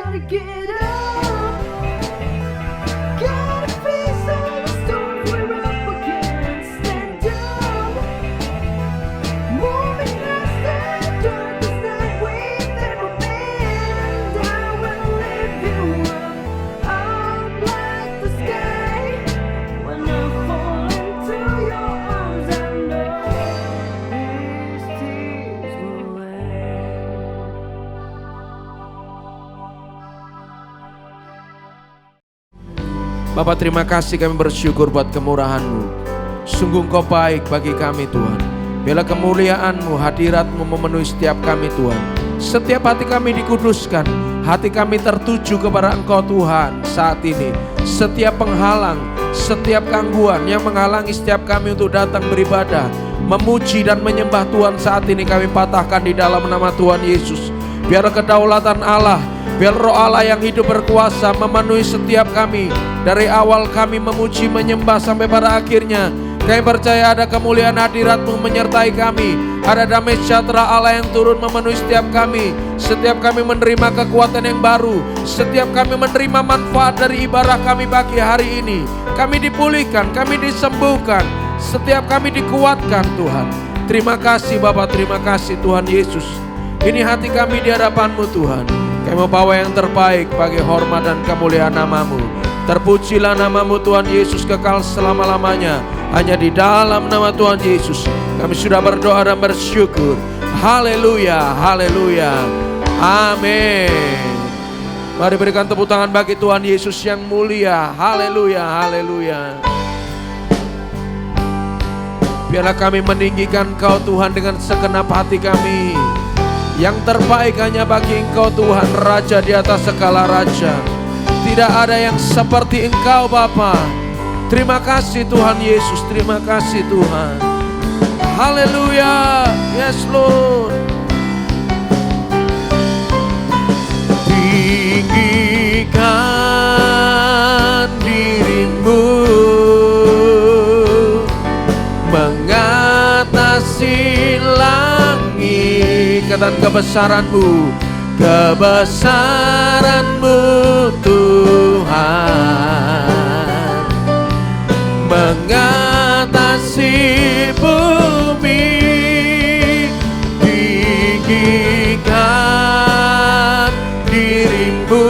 gotta get up. Gotta face all the storms we're up against. Stand up. Moving past the darkest night we've ever been. I will lift you up like the sky. When I fall into your arms, I know these tears will end. Bapa, terima kasih, kami bersyukur buat kemurahan-Mu. Sungguh Engkau baik bagi kami Tuhan. Biarlah kemuliaan-Mu, hadirat-Mu memenuhi setiap kami Tuhan. Setiap hati kami dikuduskan, hati kami tertuju kepada Engkau Tuhan saat ini. Setiap penghalang, setiap gangguan yang menghalangi setiap kami untuk datang beribadah, memuji dan menyembah Tuhan saat ini kami patahkan di dalam nama Tuhan Yesus. Biar kedaulatan Allah, biar Roh Allah yang hidup berkuasa memenuhi setiap kami. Dari awal kami memuji menyembah sampai pada akhirnya, kami percaya ada kemuliaan hadirat-Mu menyertai kami. Ada damai sejahtera Allah yang turun memenuhi setiap kami. Setiap kami menerima kekuatan yang baru. Setiap kami menerima manfaat dari ibadah kami pagi hari ini. Kami dipulihkan, kami disembuhkan. Setiap kami dikuatkan Tuhan. Terima kasih Bapa, terima kasih Tuhan Yesus. Ini hati kami di hadapan-Mu Tuhan. Kami membawa yang terbaik bagi hormat dan kemuliaan nama-Mu. Terpujilah nama-Mu Tuhan Yesus kekal selama-lamanya. Hanya di dalam nama Tuhan Yesus kami sudah berdoa dan bersyukur. Haleluya, haleluya, amin. Mari berikan tepuk tangan bagi Tuhan Yesus yang mulia. Haleluya, haleluya. Biarlah kami meninggikan Engkau Tuhan dengan segenap hati kami. Yang terbaik hanya bagi Engkau Tuhan, Raja di atas segala raja. Tidak ada yang seperti Engkau Bapa. Terima kasih Tuhan Yesus, terima kasih Tuhan. Haleluya, yes Lord. Tinggikan dirimu mengatasi langit. Katakan kebesaran-Mu, kebesaran-Mu Tuhan mengatasi bumi. Tinggikan dirimu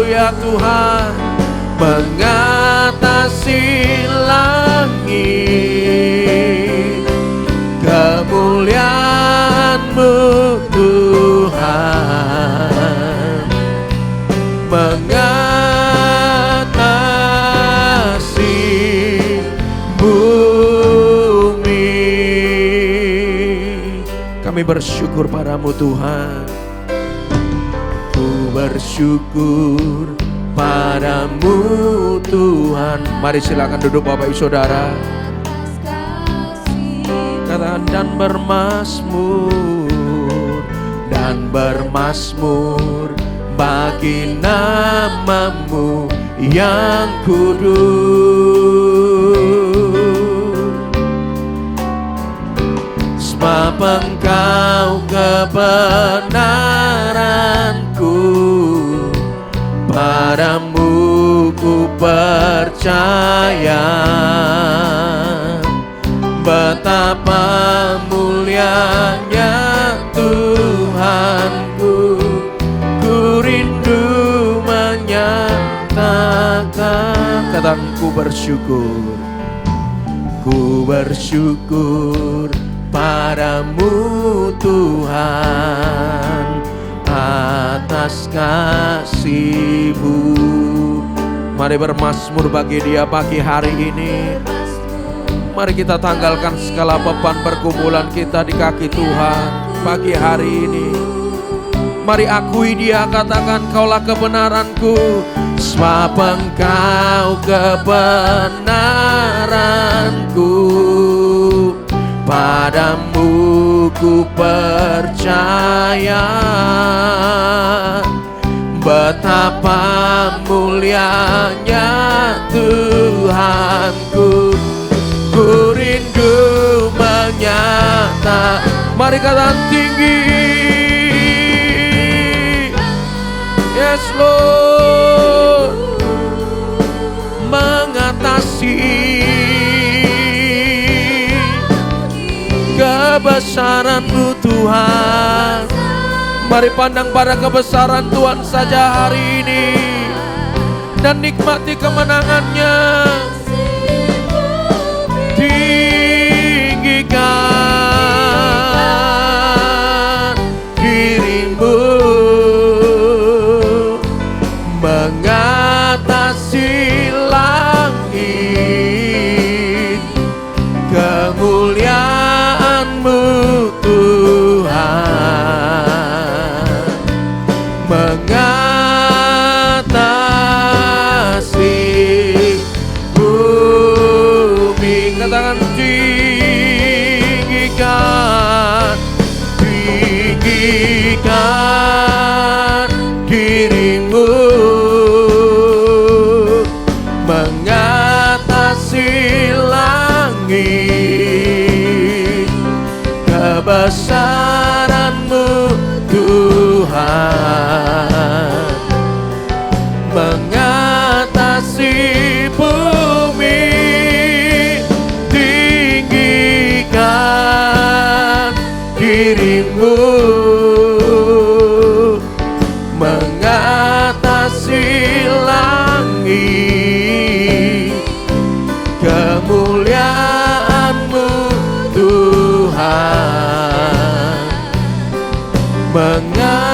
ya Tuhan mengatasi langit. Kemuliaan-Mu Tuhan mengatasi bumi. Kami bersyukur padamu Tuhan. Ku bersyukur padamu Tuhan. Mari silakan duduk Bapak Ibu Saudara. Katakan dan bermasmur bagi nama-Mu yang kudus. Sebab Engkau kebenaranku, padamu ku percaya. Betapa mulianya Tuhanku, ku rindu menyatakan. Katakan ku bersyukur. Ku bersyukur padamu Tuhan atas kasih-Mu. Mari bermazmur bagi Dia pagi hari ini. Mari kita tanggalkan segala beban pergumulan kita di kaki Tuhan pagi hari ini. Mari akui Dia, katakan Kaulah kebenaranku. Sebab Engkau kebenaranku, padamu ku percaya. Betapa mulianya Tuhanku, ku rindu menyata. Mari katakan tinggi. Yes Lord, mengatasi kebesaran-Mu Tuhan. Mari pandang pada kebesaran Tuhan saja hari ini dan nikmati kemenangannya. Tinggikan dirimu mengatasi langit, kemuliaan-Mu Tuhan mengatasi bumi. Katakan tinggikan dirimu mengatasi langit, kebesaran-Mu Tuhan mengatasi bumi. Tinggikan dirimu mengatasi langit, kemuliaan-Mu Tuhan mengatasi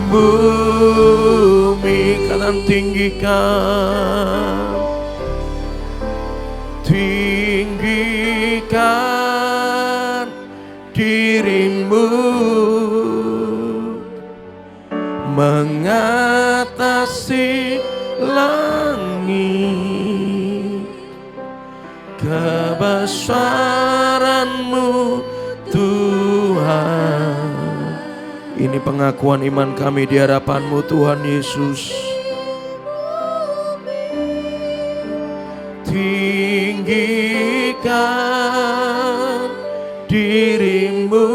bumi. Kalian tinggikan, tinggikan dirimu mengatasi langit, kebesaran-Mu Tuhan. Ini pengakuan iman kami di hadapan-Mu Tuhan Yesus. Tinggikan dirimu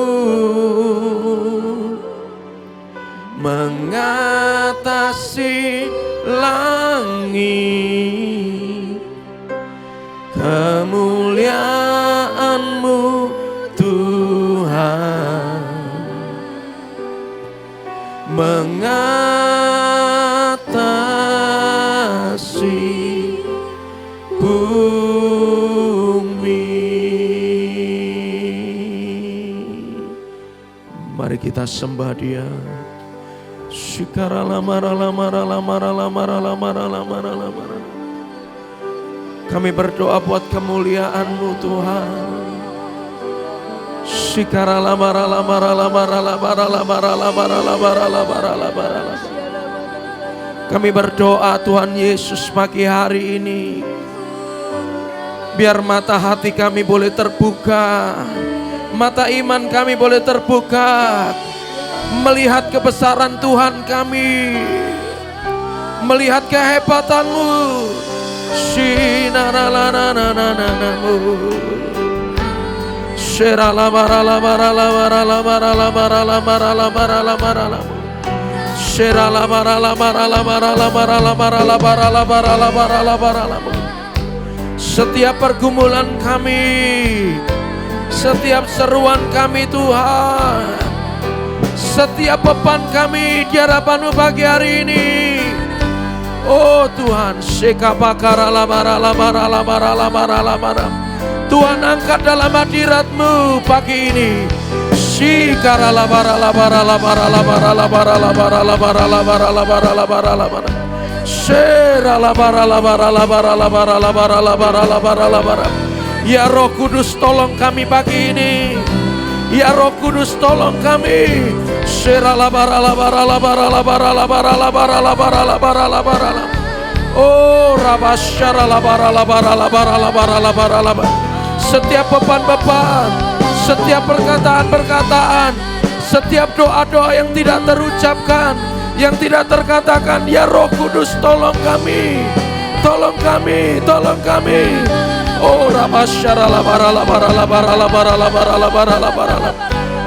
mengatasi langit, kemuliaan-Mu Tuhan mengatasi bumi. Mari kita sembah Dia. Kami berdoa buat kemuliaan-Mu Tuhan. Kami berdoa Tuhan Yesus pagi hari ini, biar mata hati kami boleh terbuka, mata iman kami boleh terbuka, melihat kebesaran Tuhan kami, melihat kehebatan-Mu. Setiap pergumulan kami, setiap seruan kami Tuhan, setiap beban kami di hadapan-Mu pagi hari ini. Oh Tuhan, Tuhan angkat dalam hadirat-Mu pagi ini. Ya Roh Kudus tolong kami pagi ini. Ya Roh Kudus tolong kami. Oh setiap beban-beban, setiap perkataan-perkataan, setiap doa-doa yang tidak terucapkan, yang tidak terkatakan, ya Roh Kudus tolong kami, tolong kami, tolong kami. Oh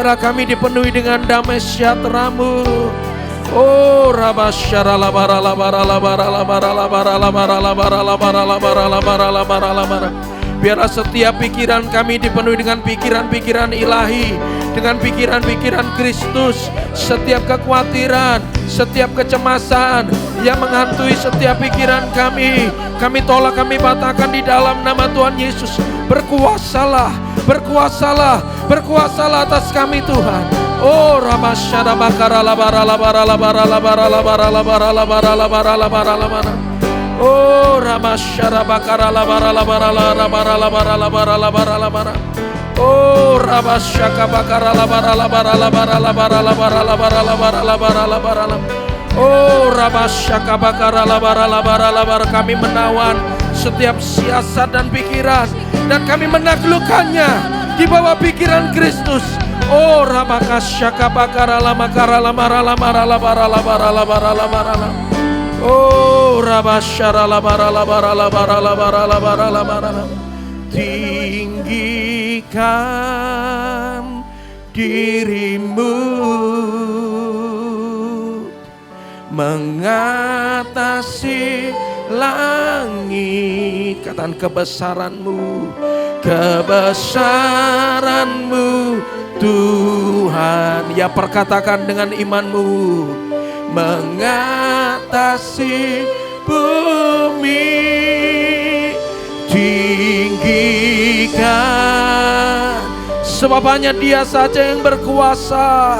Biarlah kami dipenuhi dengan damai sejahtera-Mu. Oh rabasyara labara labara labara labara labara labara labara labara labara labara labara labara. Biarlah setiap pikiran kami dipenuhi dengan pikiran-pikiran ilahi, dengan pikiran-pikiran Kristus. Setiap kekhawatiran, setiap kecemasan yang menghantui setiap pikiran kami tolak, kami patahkan di dalam nama Tuhan Yesus. Berkuasalah, berkuasalah, berkuasalah atas kami Tuhan. Oh rabasyara bakara labara labara labara labara labara labara labara labara labara labara. Oh rabasyara bakara labara labara labara labara labara labara labara. Oh rabasyaka bakara labara labara labara labara labara labara labara labara labara labara. Oh rabasyaka bakara labara labara labara. Kami menawan setiap siasat dan pikiran, dan kami menaklukkannya di bawah pikiran Kristus. Oh rabakasyaka bakara lamakara lamara lamara labara labara labara labara. Oh rabasyara labara labara labara labara labara labara. Tinggikan dirimu mengatasi langit. Katakan kebesaran-Mu, kebesaran-Mu Tuhan. Ya perkatakan dengan iman-Mu. Mengatasi bumi, tinggikan Sebab hanya Dia saja yang berkuasa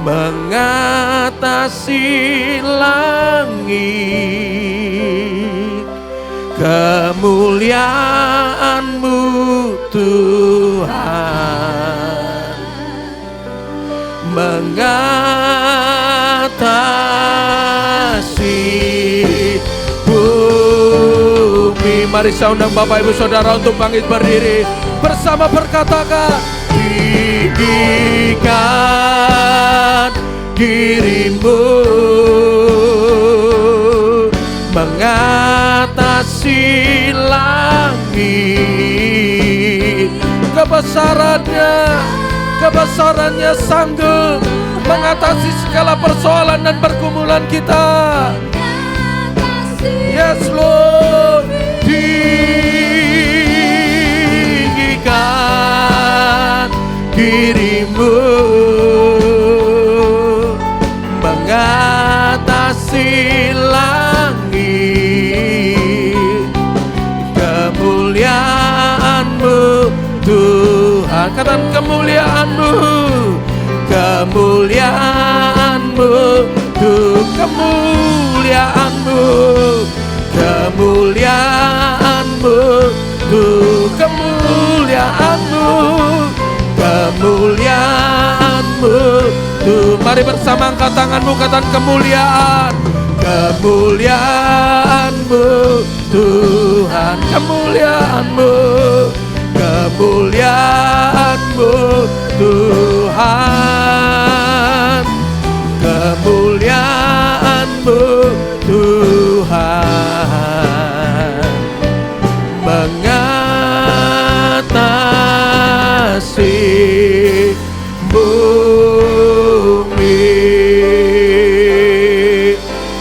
mengatasi langit. Kemuliaan-Mu Tuhan mengatasi bumi. Mari saya undang Bapak Ibu Saudara untuk bangkit berdiri bersama berkatakan, didikan dirimu mengatasi langit. Kebesarannya sanggup mengatasi segala persoalan dan pergumulan kita. Yes Lord, tinggikan dirimu mengatasi langit. Kemuliaan-Mu Tuhan, katakan kemuliaan-Mu, kemuliaan-Mu Tuhan, kemuliaan-Mu, kemuliaan-Mu Tuhan, kemuliaan-Mu, kemuliaan-Mu Tuhan. Mari bersama angkat tanganmu, katakan kemuliaan, kemuliaan-Mu Tuhan, kemuliaan-Mu, kemuliaan-Mu Tuhan, kemuliaan-Mu Tuhan mengatasi bumi.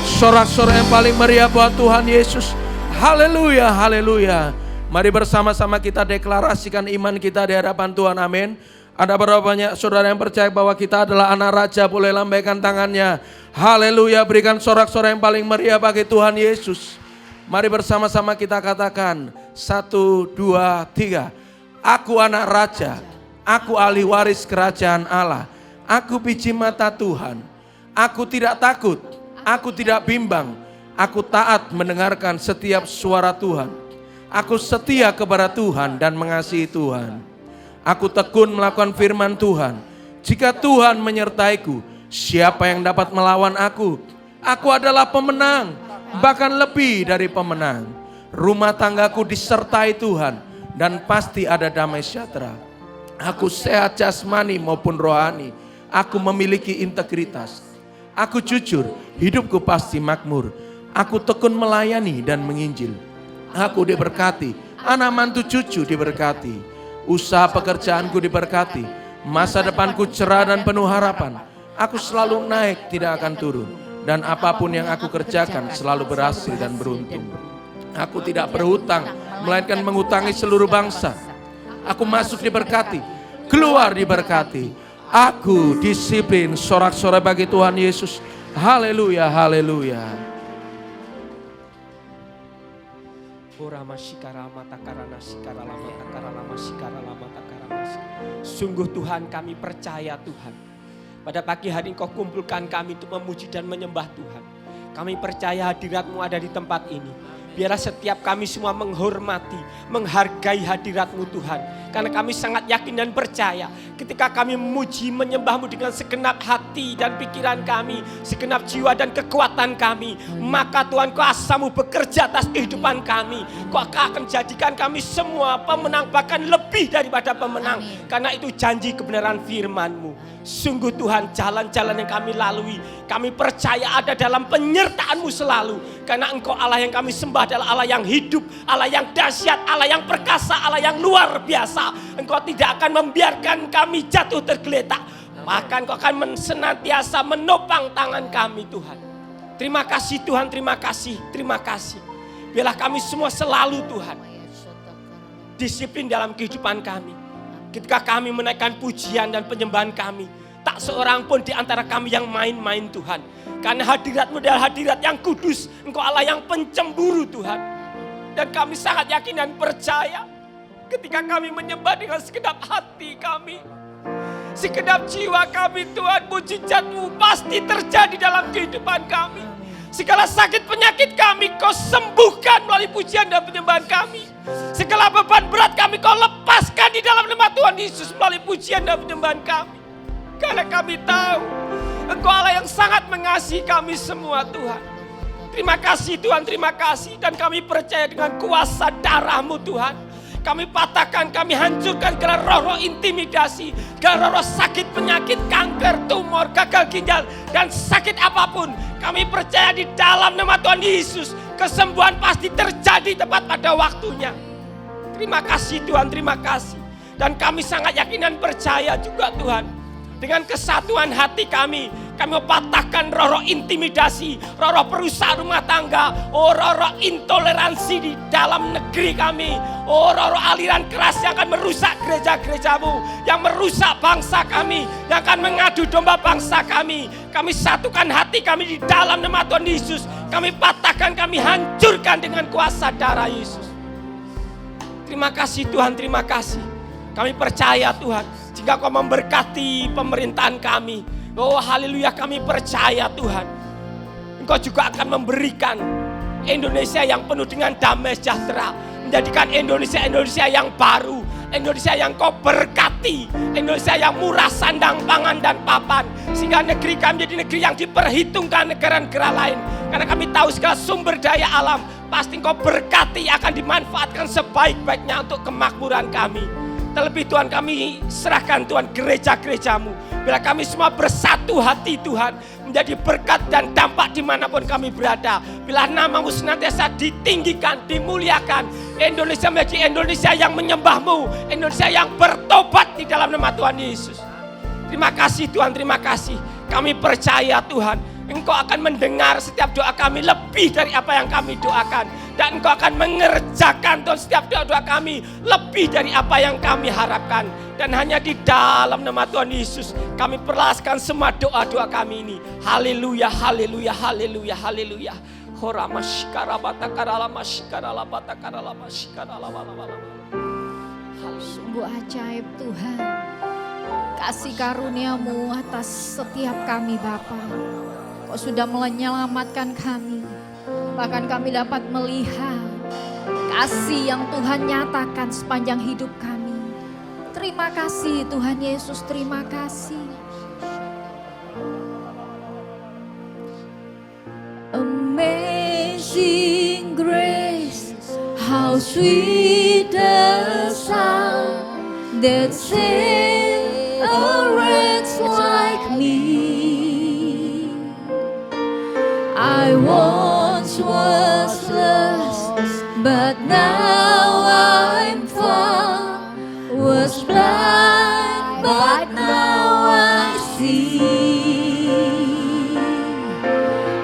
Sorak-sorak yang paling meriah buat Tuhan Yesus. Haleluya, haleluya. Mari bersama-sama kita deklarasikan iman kita di hadapan Tuhan, amin. Ada berapa banyak saudara yang percaya bahwa kita adalah anak raja? Boleh lambaikan tangannya. Haleluya, berikan sorak-sorak yang paling meriah bagi Tuhan Yesus. Mari bersama-sama kita katakan, 1, 2, 3. Aku anak raja, aku ahli waris kerajaan Allah. Aku biji mata Tuhan. Aku tidak takut, aku tidak bimbang. Aku taat mendengarkan setiap suara Tuhan. Aku setia kepada Tuhan dan mengasihi Tuhan. Aku tekun melakukan firman Tuhan. Jika Tuhan menyertaiku, siapa yang dapat melawan aku? Aku adalah pemenang, bahkan lebih dari pemenang. Rumah tanggaku disertai Tuhan dan pasti ada damai sejahtera. Aku sehat jasmani maupun rohani. Aku memiliki integritas. Aku jujur, hidupku pasti makmur. Aku tekun melayani dan menginjil. Aku diberkati, anak mantu cucu diberkati. Usaha pekerjaanku diberkati. Masa depanku cerah dan penuh harapan. Aku selalu naik, tidak akan turun. Dan apapun yang aku kerjakan selalu berhasil dan beruntung. Aku tidak berhutang, melainkan mengutangi seluruh bangsa. Aku masuk diberkati, keluar diberkati. Aku disiplin, sorak-sorai bagi Tuhan Yesus. Haleluya, haleluya. Sungguh Tuhan, kami percaya Tuhan. Pada pagi hari Engkau kumpulkan kami untuk memuji dan menyembah Tuhan. Kami percaya hadirat-Mu ada di tempat ini. Biarlah setiap kami semua menghormati, menghargai hadirat-Mu Tuhan. Karena kami sangat yakin dan percaya ketika kami memuji, menyembah-Mu dengan segenap hati dan pikiran kami, segenap jiwa dan kekuatan kami, maka Tuhan kuasa-Mu bekerja atas kehidupan kami. Kau akan jadikan kami semua pemenang, bahkan lebih daripada pemenang. Karena itu janji kebenaran firman-Mu. Sungguh Tuhan, jalan-jalan yang kami lalui, kami percaya ada dalam penyertaan-Mu selalu. Karena Engkau Allah yang kami sembah adalah Allah yang hidup, Allah yang dahsyat, Allah yang perkasa, Allah yang luar biasa. Engkau tidak akan membiarkan kami jatuh tergeletak. Bahkan Engkau akan senantiasa menopang tangan kami Tuhan. Terima kasih Tuhan, terima kasih, terima kasih. Biarlah kami semua selalu Tuhan disiplin dalam kehidupan kami. Ketika kami menaikkan pujian dan penyembahan kami, tak seorang pun di antara kami yang main-main Tuhan. Karena hadirat-Mu adalah hadirat yang kudus. Engkau Allah yang pencemburu Tuhan. Dan kami sangat yakin dan percaya ketika kami menyembah dengan segenap hati kami, segenap jiwa kami Tuhan, mujizat-Mu pasti terjadi dalam kehidupan kami. Segala sakit penyakit kami Kau sembuhkan melalui pujian dan penyembahan kami. Segala beban berat kami Kau lepaskan di dalam nama Tuhan Yesus melalui pujian dan penyembahan kami. Karena kami tahu Engkau Allah yang sangat mengasihi kami semua Tuhan. Terima kasih Tuhan, terima kasih. Dan kami percaya dengan kuasa darah-Mu Tuhan, kami patahkan, kami hancurkan segala roh-roh intimidasi, segala roh-roh sakit penyakit, kanker, tumor, gagal ginjal, dan sakit apapun. Kami percaya di dalam nama Tuhan Yesus, kesembuhan pasti terjadi tepat pada waktunya. Terima kasih Tuhan, terima kasih. Dan kami sangat yakin dan percaya juga Tuhan, dengan kesatuan hati kami patahkan roh-roh intimidasi, roh-roh perusak rumah tangga, roh-roh intoleransi di dalam negeri kami, roh-roh aliran keras yang akan merusak gereja-gereja-Mu, yang merusak bangsa kami, yang akan mengadu domba bangsa kami. Kami satukan hati kami di dalam nama Tuhan Yesus. Kami patahkan, kami hancurkan dengan kuasa darah Yesus. Terima kasih Tuhan, terima kasih. Kami percaya Tuhan, jika Kau memberkati pemerintahan kami, oh haleluya, kami percaya Tuhan, Engkau juga akan memberikan Indonesia yang penuh dengan damai sejahtera, menjadikan Indonesia yang baru, Indonesia yang Kau berkati, Indonesia yang murah sandang, pangan dan papan, sehingga negeri kami menjadi negeri yang diperhitungkan negara-negara lain. Karena kami tahu segala sumber daya alam pasti Kau berkati, akan dimanfaatkan sebaik-baiknya untuk kemakmuran kami. Terlebih Tuhan, kami serahkan Tuhan gereja-gereja-Mu. Bila kami semua bersatu hati Tuhan, menjadi berkat dan dampak dimanapun kami berada. Bila nama-Mu senantiasa ditinggikan, dimuliakan, Indonesia menjadi Indonesia yang menyembah-Mu, Indonesia yang bertobat di dalam nama Tuhan Yesus. Terima kasih Tuhan, terima kasih. Kami percaya Tuhan, Engkau akan mendengar setiap doa kami lebih dari apa yang kami doakan. Dan Engkau akan mengerjakan Tuhan setiap doa-doa kami lebih dari apa yang kami harapkan. Dan hanya di dalam nama Tuhan Yesus kami perlaskan semua doa-doa kami ini. Haleluya, haleluya, haleluya, haleluya. Sungguh ajaib Tuhan, kasih karunia-Mu atas setiap kami Bapa. Kau sudah menyelamatkan kami, bahkan kami dapat melihat kasih yang Tuhan nyatakan sepanjang hidup kami. Terima kasih Tuhan Yesus, terima kasih. Amazing grace, how sweet the sound that saved a wretch like me. I once was lost, but now I'm found. Was blind, but now I see.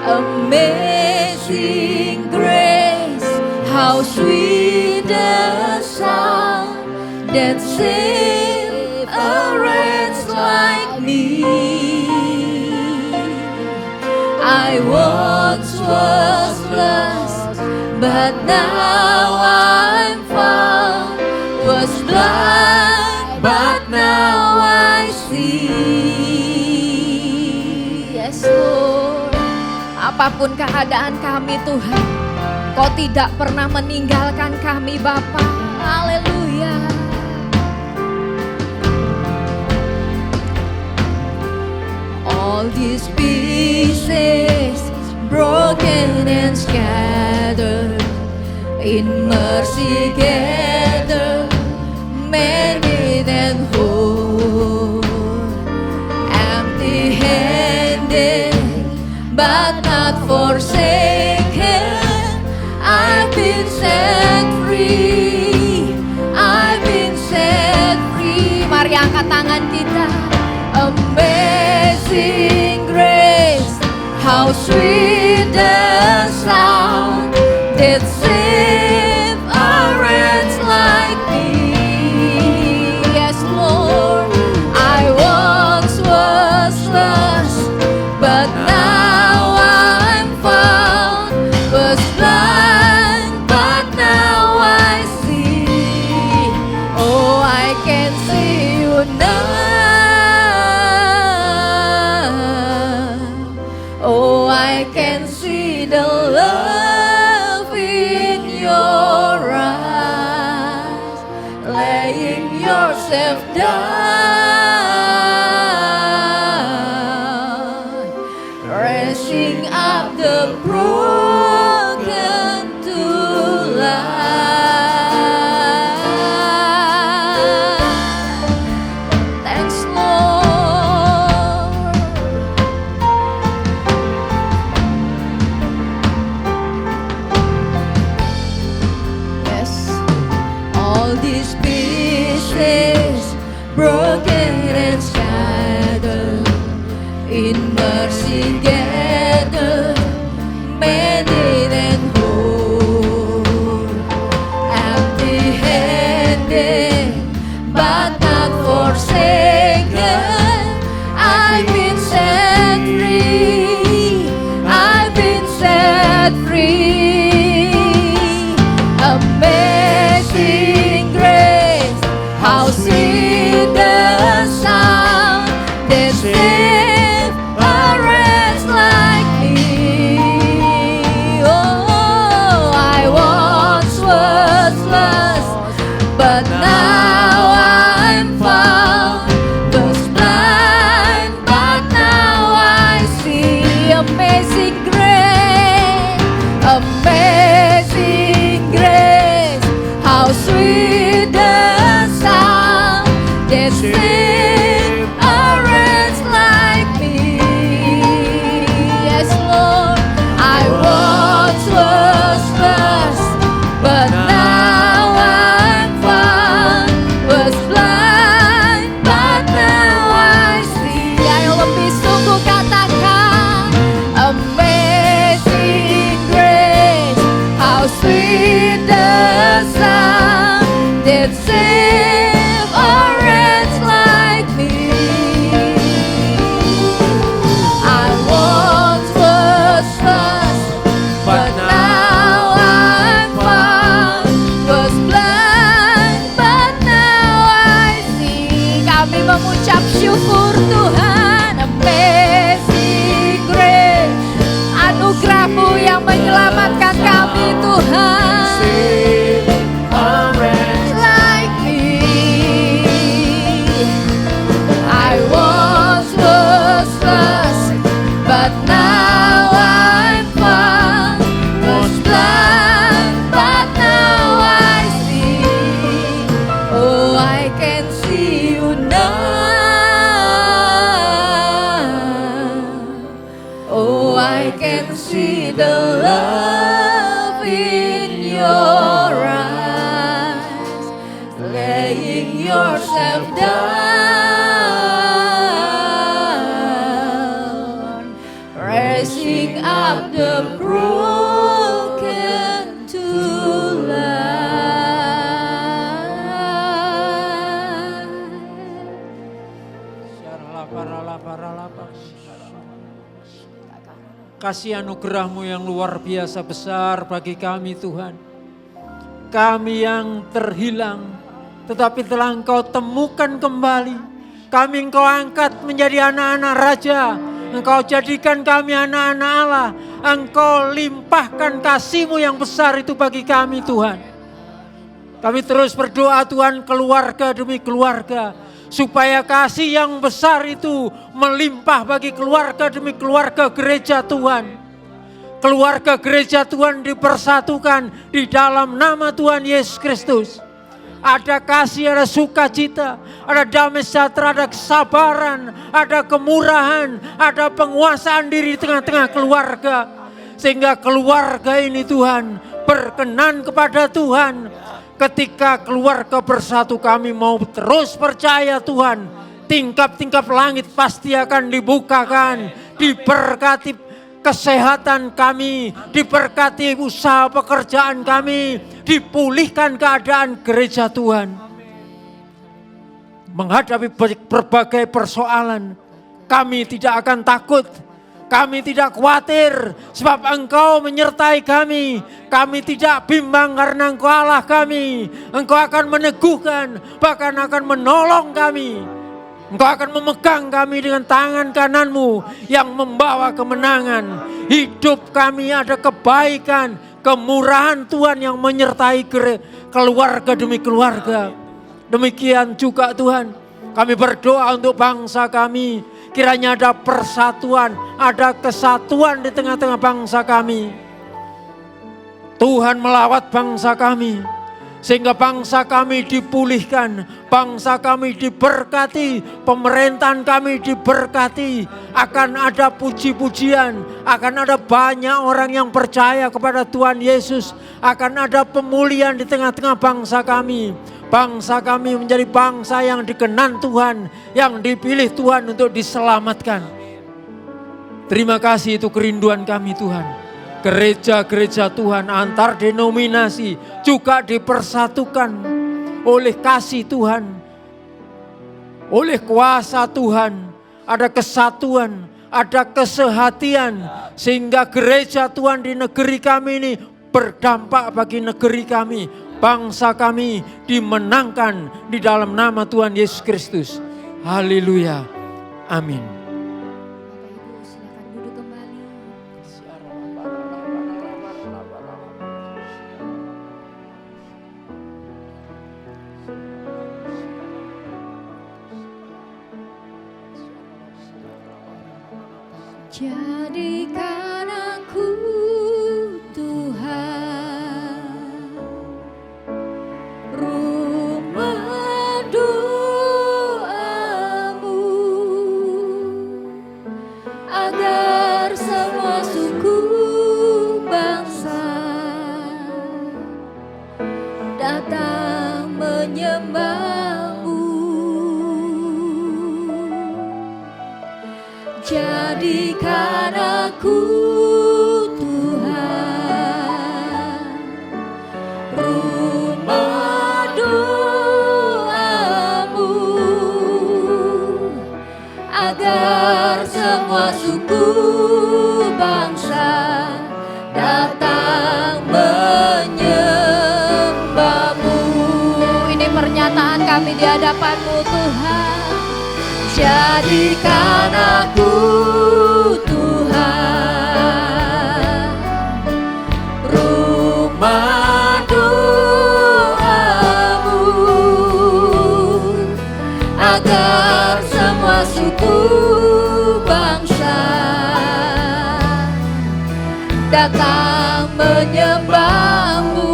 Amazing grace, how sweet the sound that saved a wretch like me. I once was lost, but now I'm found. Was blind, but now I see. Yes Lord, apapun keadaan kami Tuhan, Kau tidak pernah meninggalkan kami Bapa. Haleluya. All these pieces broken and scattered, in mercy gathered, mended and whole. Empty-handed, but not forsaken. I've been set free. I've been set free. Mari angkat tangan kita. Amazing grace, how sweet the sound that saved a wretch like me. Yes, Lord, I once was lost, but now I'm found. Was blind, but now I see. raising up the broken to life. Thanks, Lord. Yes, all these pieces broken and shattered, in mercy gathered, mended and whole, empty-handed but not forsaken. I've been set free, I've been set free. Amazing grace, how sweet the sound that saved a wretch like me. Oh, I once was lost, but now I'm found. Was blind, but now I see. Amazing grace, amazing grace, how sweet the sound that saved a wretch like me. Yes, Lord, I once was lost, but now I'm found. Was blind, but now I see. Ayo lebih sungguh katakan, amazing grace, how sweet the sound that saved a wretch like me. I once was lost, but now I'm found. Was blind, but now I see. Kami mengucap syukur Tuhan. Amazing grace, anugerah-Mu yang menyelamatkan kami Tuhan. Like me, I once was lost, but now I'm found. Was blind, but now I see. Oh, I can see you now. Oh, I can see the love in your eyes, laying yourself down, raising up the broken to life. Kasih anugerah-Mu yang luar biasa besar bagi kami Tuhan. Kami yang terhilang, tetapi telah Engkau temukan kembali. Kami Engkau angkat menjadi anak-anak Raja. Engkau jadikan kami anak-anak Allah. Engkau limpahkan kasih-Mu yang besar itu bagi kami Tuhan. Kami terus berdoa Tuhan, keluarga demi keluarga, supaya kasih yang besar itu melimpah bagi keluarga demi keluarga gereja Tuhan. Keluarga gereja Tuhan dipersatukan di dalam nama Tuhan Yesus Kristus. Ada kasih, ada sukacita, ada damai sejahtera, ada kesabaran, ada kemurahan, ada penguasaan diri di tengah-tengah keluarga. Sehingga keluarga ini Tuhan berkenan kepada Tuhan. Ketika keluarga bersatu, kami mau terus percaya Tuhan, tingkap-tingkap langit pasti akan dibukakan, diberkati kesehatan kami, diberkati usaha pekerjaan kami, dipulihkan keadaan gereja Tuhan. Menghadapi berbagai persoalan, kami tidak akan takut, kami tidak khawatir, sebab Engkau menyertai kami. Kami tidak bimbang karena Engkau Allah kami. Engkau akan meneguhkan, bahkan akan menolong kami. Engkau akan memegang kami dengan tangan kanan-Mu yang membawa kemenangan. Hidup kami ada kebaikan, kemurahan Tuhan yang menyertai keluarga demi keluarga. Demikian juga Tuhan, Kami berdoa untuk bangsa kami. Kiranya ada persatuan, ada kesatuan di tengah-tengah bangsa kami. Tuhan melawat bangsa kami, sehingga bangsa kami dipulihkan, bangsa kami diberkati, pemerintahan kami diberkati. Akan ada puji-pujian, akan ada banyak orang yang percaya kepada Tuhan Yesus, akan ada pemulihan di tengah-tengah bangsa kami. Bangsa kami menjadi bangsa yang dikenan Tuhan, yang dipilih Tuhan untuk diselamatkan. Terima kasih, itu kerinduan kami Tuhan. Gereja-gereja Tuhan antar denominasi juga dipersatukan oleh kasih Tuhan, oleh kuasa Tuhan. Ada kesatuan, ada kesehatian, sehingga gereja Tuhan di negeri kami ini berdampak bagi negeri kami. Bangsa kami dimenangkan di dalam nama Tuhan Yesus Kristus. Haleluya. Amin. Bapak Ibu silakan duduk kembali. Jadikan aku Tuhan rumah doamu, agar semua suku bangsa datang menyembahmu. Jadikan aku Tuhan rumah doamu, agar semua suku bangsa datang menyembahmu. Ini pernyataan kami di hadapan-Mu Tuhan. Jadikan aku Tuhan rumah doamu, agar semua suku bangsa datang menyembahmu.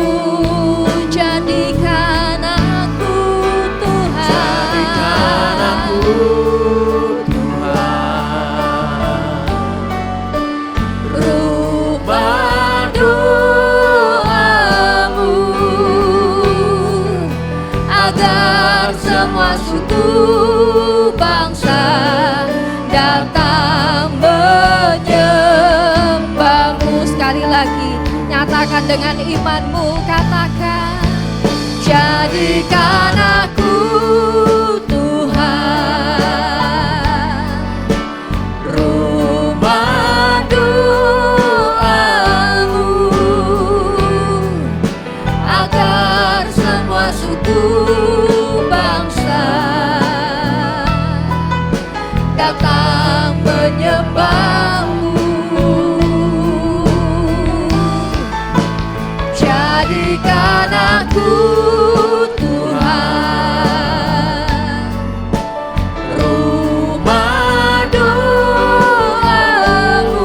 Jadikan aku Tuhan, jadikan aku rumah doamu, agar semua suku bangsa datang menyembahmu. Sekali lagi, nyatakan dengan imanmu, katakan, jadikan aku Tuhan rumah doamu, agar semua suku bangsa datang menyembahmu. Jadikan aku Tuhan rumah doamu,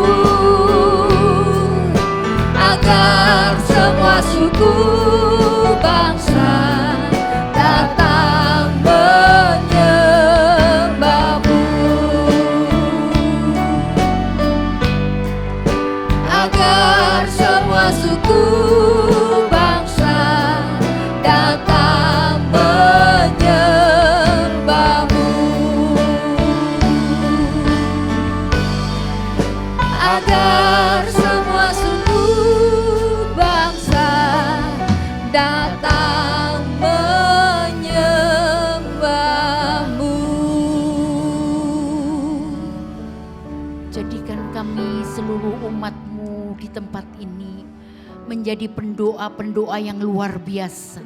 agar semua suku bangsa datang menyembahmu. Agar semua suku bangsa datang menyembahmu. Agar semua suku bangsa datang menyembahmu. Jadikan kami seluruh umat-Mu di tempat ini menjadi pendoa-pendoa yang luar biasa.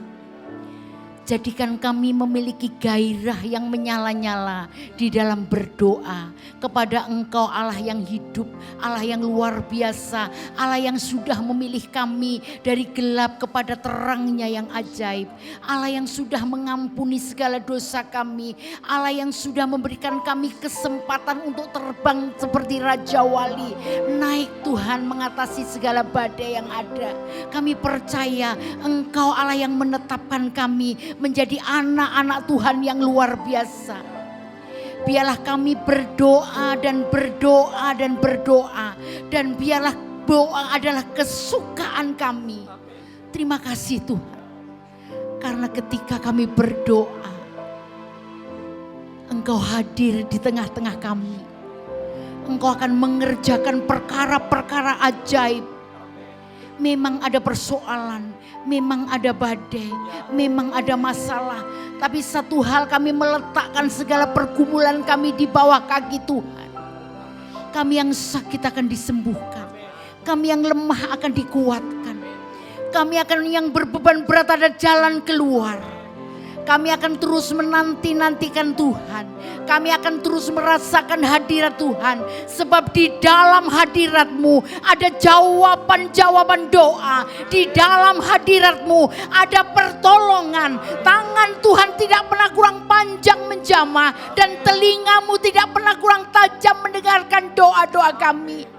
Jadikan kami memiliki gairah yang menyala-nyala di dalam berdoa kepada Engkau, Allah yang hidup, Allah yang luar biasa, Allah yang sudah memilih kami dari gelap kepada terangnya yang ajaib, Allah yang sudah mengampuni segala dosa kami, Allah yang sudah memberikan kami kesempatan untuk terbang seperti Raja Wali, naik Tuhan mengatasi segala badai yang ada. Kami percaya Engkau Allah yang menetapkan kami menjadi anak-anak Tuhan yang luar biasa. Biarlah kami berdoa dan berdoa dan berdoa, dan biarlah doa adalah kesukaan kami. Terima kasih Tuhan, karena ketika kami berdoa, Engkau hadir di tengah-tengah kami. Engkau akan mengerjakan perkara-perkara ajaib. Memang ada persoalan, memang ada badai, memang ada masalah. Tapi satu hal, kami meletakkan segala pergumulan kami di bawah kaki Tuhan. Kami yang sakit akan disembuhkan. Kami yang lemah akan dikuatkan. Kami akan yang berbeban berat ada jalan keluar. Kami akan terus menanti-nantikan Tuhan. Kami akan terus merasakan hadirat Tuhan. Sebab di dalam hadirat-Mu ada jawaban-jawaban doa. Di dalam hadirat-Mu ada pertolongan. Tangan Tuhan tidak pernah kurang panjang menjamah. Dan telinga-Mu tidak pernah kurang tajam mendengarkan doa-doa kami.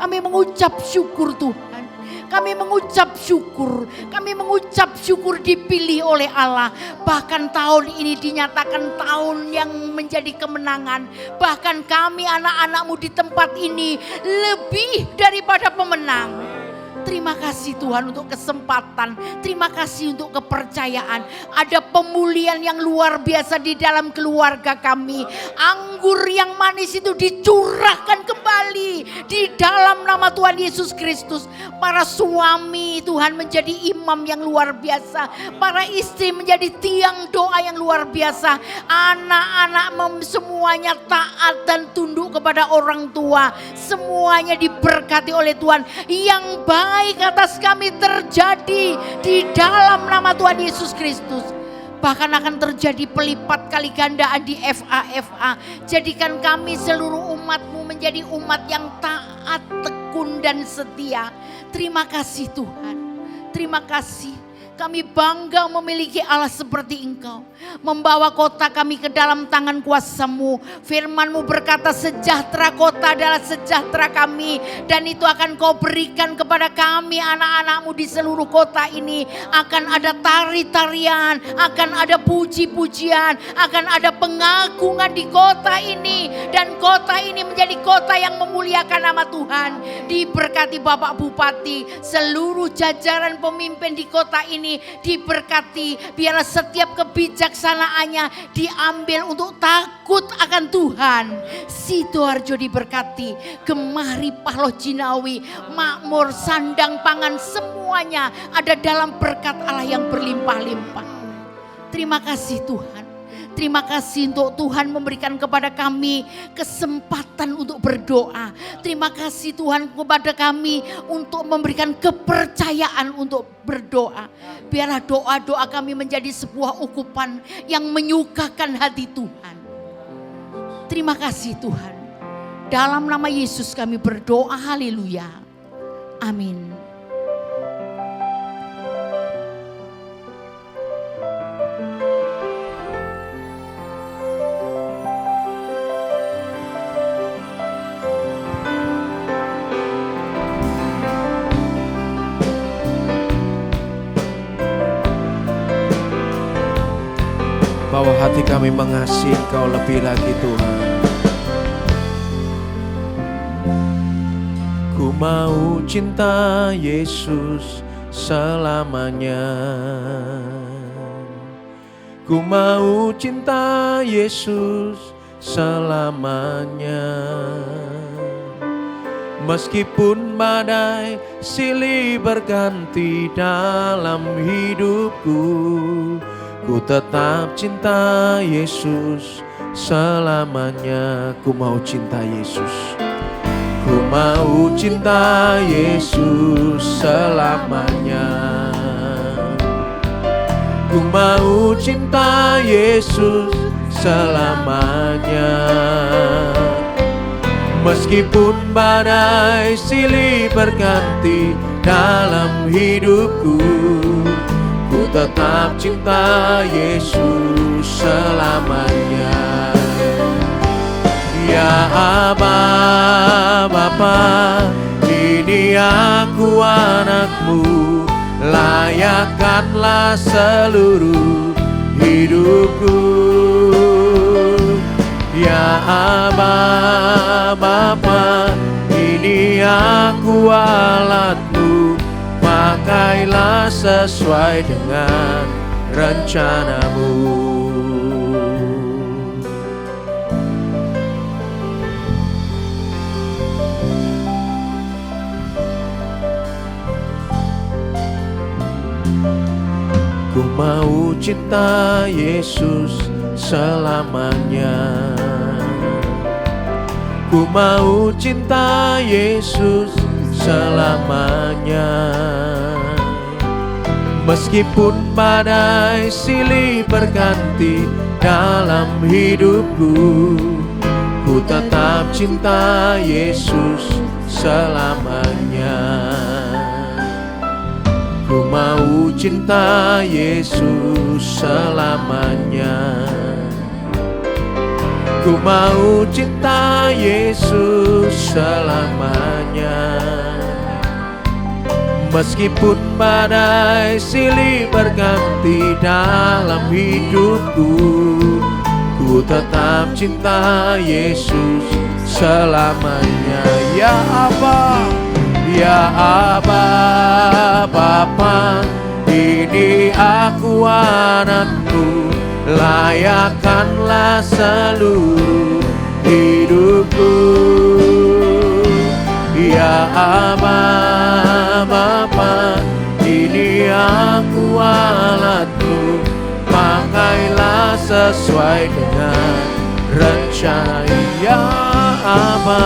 Kami mengucap syukur Tuhan. Kami mengucap syukur. Kami mengucap syukur dipilih oleh Allah. Bahkan tahun ini dinyatakan tahun yang menjadi kemenangan. Bahkan kami anak-anak-Mu di tempat ini lebih daripada pemenang. Terima kasih Tuhan untuk kesempatan. Terima kasih untuk kepercayaan. Ada pemulihan yang luar biasa di dalam keluarga kami. Anggur yang manis itu dicurahkan kembali di dalam nama Tuhan Yesus Kristus. Para suami Tuhan menjadi imam yang luar biasa. Para istri menjadi tiang doa yang luar biasa. Anak-anak semuanya taat dan tunduk kepada orang tua. Semuanya diberkati oleh Tuhan. Yang baik atas kami terjadi di dalam nama Tuhan Yesus Kristus. Bahkan akan terjadi pelipat kali gandaan di FA. Jadikan kami seluruh umat-Mu menjadi umat yang taat, tekun dan setia. Terima kasih Tuhan. Terima kasih. Kami bangga memiliki Allah seperti Engkau. Membawa kota kami ke dalam tangan kuasa-Mu. Firman-Mu berkata sejahtera kota adalah sejahtera kami. Dan itu akan Kau berikan kepada kami anak-anak-Mu di seluruh kota ini. Akan ada tari-tarian, akan ada puji-pujian, akan ada pengagungan di kota ini. Dan kota ini menjadi kota yang memuliakan nama Tuhan. Diberkati Bapak Bupati, seluruh jajaran pemimpin di kota ini diberkati. Biarlah setiap kebijaksanaannya diambil untuk takut akan Tuhan. Sidoarjo diberkati, Gemah Ripah Loh Jinawi, Makmur, Sandang Pangan, semuanya ada dalam berkat Allah yang berlimpah-limpah. Terima kasih Tuhan. Terima kasih untuk Tuhan memberikan kepada kami kesempatan untuk berdoa. Terima kasih Tuhan kepada kami untuk memberikan kepercayaan untuk berdoa. Biarlah doa-doa kami menjadi sebuah ukupan yang menyukakan hati Tuhan. Terima kasih Tuhan. Dalam nama Yesus kami berdoa, haleluya. Amin. Bahwa hati kami mengasihi Engkau lebih lagi Tuhan. Ku mau cinta Yesus selamanya. Ku mau cinta Yesus selamanya. Meskipun badai silih berganti dalam hidupku, ku tetap cinta Yesus selamanya. Ku mau cinta Yesus. Ku mau cinta Yesus selamanya. Ku Ku mau cinta Yesus selamanya. Meskipun badai silih berganti dalam hidupku, ku tetap cinta Yesus selamanya. Ya Aba, Bapa, ini aku anakmu, layakkanlah seluruh hidupku. Ya Aba, Bapa, ini aku alatmu, pakailah sesuai dengan rencanamu. Ku mau cinta Yesus selamanya. Ku mau cinta Yesus selamanya. Meskipun badai silih berganti dalam hidupku, ku tetap cinta Yesus selamanya. Ku mau cinta Yesus selamanya. Ku mau cinta Yesus selamanya. Meskipun badai silih berganti dalam hidupku, ku tetap cinta Yesus selamanya. Ya Aba, ya Aba, Bapa, ini aku anakmu, layakkanlah seluruh hidupku. Ya Aba, Bapa, ini aku alatmu, pakailah sesuai dengan rencana. Ya Aba,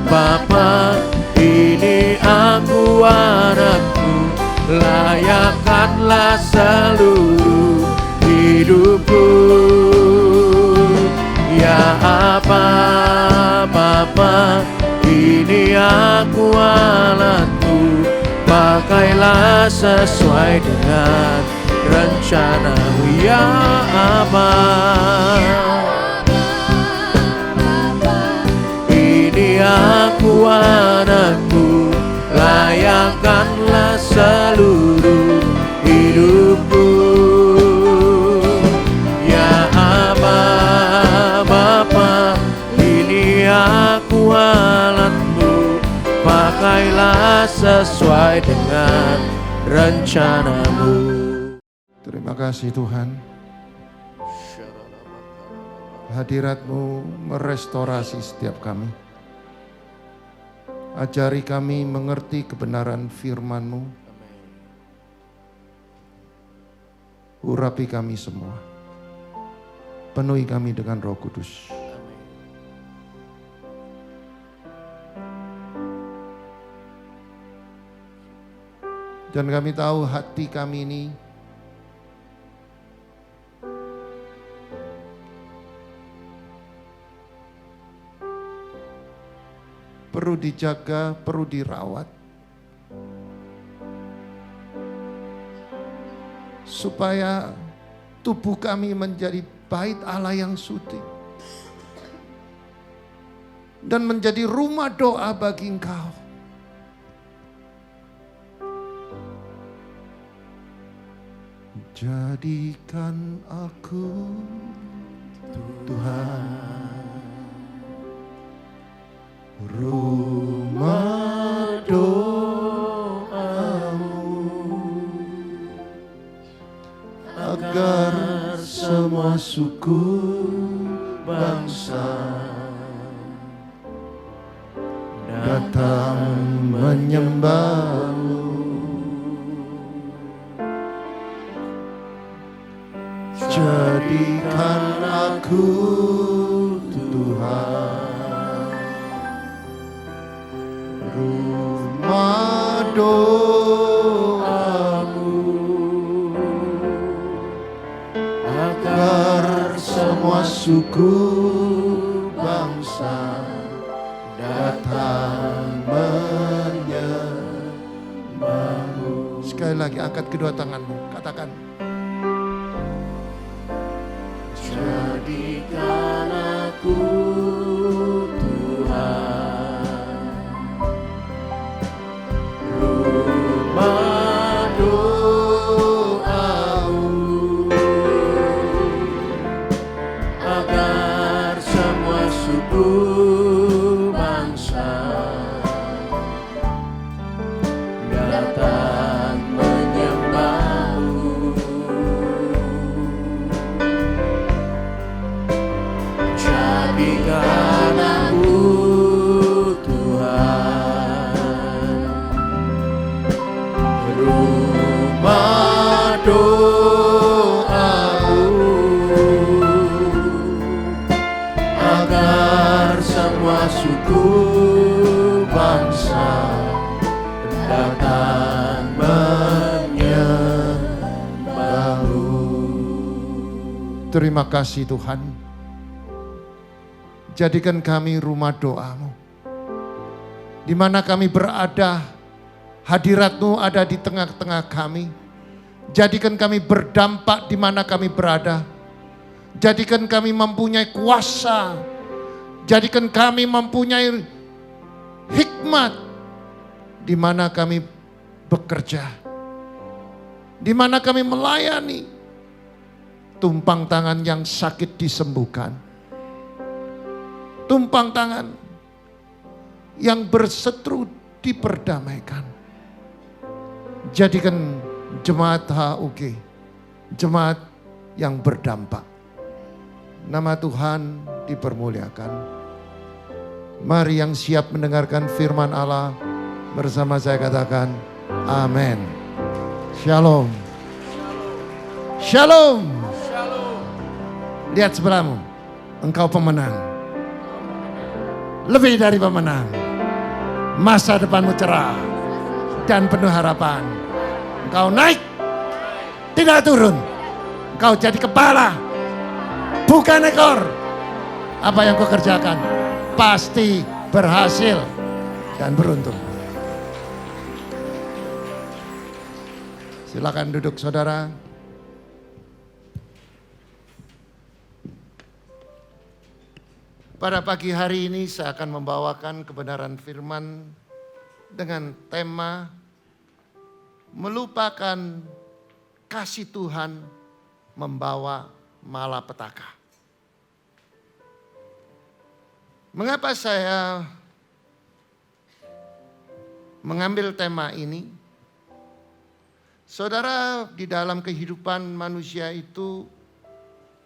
Bapa, ini aku anakmu, layakkanlah seluruh hidupku. Ya Aba, Bapa, ini aku alatmu, pakailah sesuai dengan rencanamu. Ya Aba, ini aku anakmu, layakkanlah seluruh hidupku. Ya Aba, Bapa, ini aku alatmu, pakailah sesuai dengan rencanamu. Terima kasih Tuhan. Hadirat-Mu merestorasi setiap kami. Ajari kami mengerti kebenaran firman-Mu. Urapi kami semua. Penuhi kami dengan Roh Kudus. Dan kami tahu hati kami ini perlu dijaga, perlu dirawat. Supaya tubuh kami menjadi bait Allah yang suci. Dan menjadi rumah doa bagi Engkau. Jadikan aku Tuhan rumah doamu, agar semua suku bangsa datang menyembah-Mu. Jadikan aku Tuhan rumah doamu, suku bangsa datang menyembahmu. Sekali lagi angkat kedua tanganmu, katakan. Jadikan aku Tuhan rumah doamu, agar semua suku bangsa datang menyembahmu. Jadikan aku Tuhan rumah doamu, agar semua suku bangsa datang menyembahmu. Terima kasih Tuhan. Jadikan kami rumah doa-Mu. Di mana kami berada, hadirat-Mu ada di tengah-tengah kami. Jadikan kami berdampak di mana kami berada. Jadikan kami mempunyai kuasa. Jadikan kami mempunyai hikmat di mana kami bekerja. Di mana kami melayani. Tumpang tangan yang sakit disembuhkan. Tumpang tangan yang berseteru diperdamaikan. Jadikan jemaat HUG jemaat yang berdampak. Nama Tuhan dipermuliakan. Mari yang siap mendengarkan firman Allah bersama saya katakan amin. Shalom. Shalom. Lihat sebelahmu, engkau pemenang. Lebih dari pemenang. Masa depanmu cerah dan penuh harapan. Engkau naik, tidak turun. Engkau jadi kepala, bukan ekor. Apa yang kau kerjakan pasti berhasil dan beruntung. Silakan duduk saudara. Pada pagi hari ini saya akan membawakan kebenaran firman dengan tema melupakan kasih Tuhan membawa malapetaka. Mengapa saya mengambil tema ini? Saudara, di dalam kehidupan manusia itu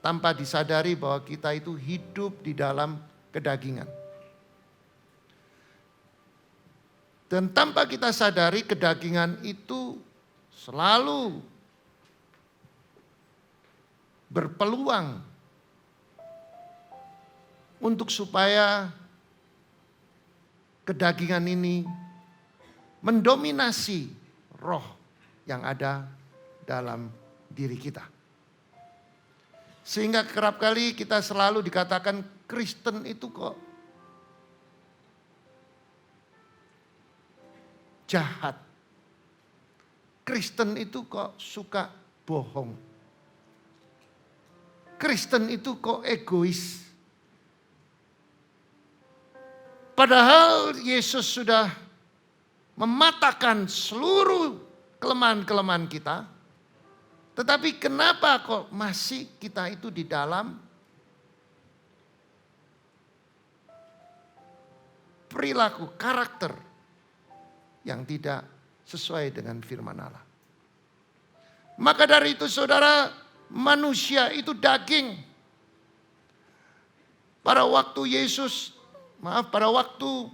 tanpa disadari bahwa kita itu hidup di dalam kedagingan. Dan tanpa kita sadari kedagingan itu selalu berpeluang untuk supaya kedagingan ini mendominasi roh yang ada dalam diri kita. Sehingga kerap kali kita selalu dikatakan Kristen itu kok jahat. Kristen itu kok suka bohong. Kristen itu kok egois. Padahal Yesus sudah mematahkan seluruh kelemahan-kelemahan kita. Tetapi kenapa kok masih kita itu di dalam perilaku, karakter yang tidak sesuai dengan firman Allah. Maka dari itu saudara, manusia itu daging. Pada waktu pada waktu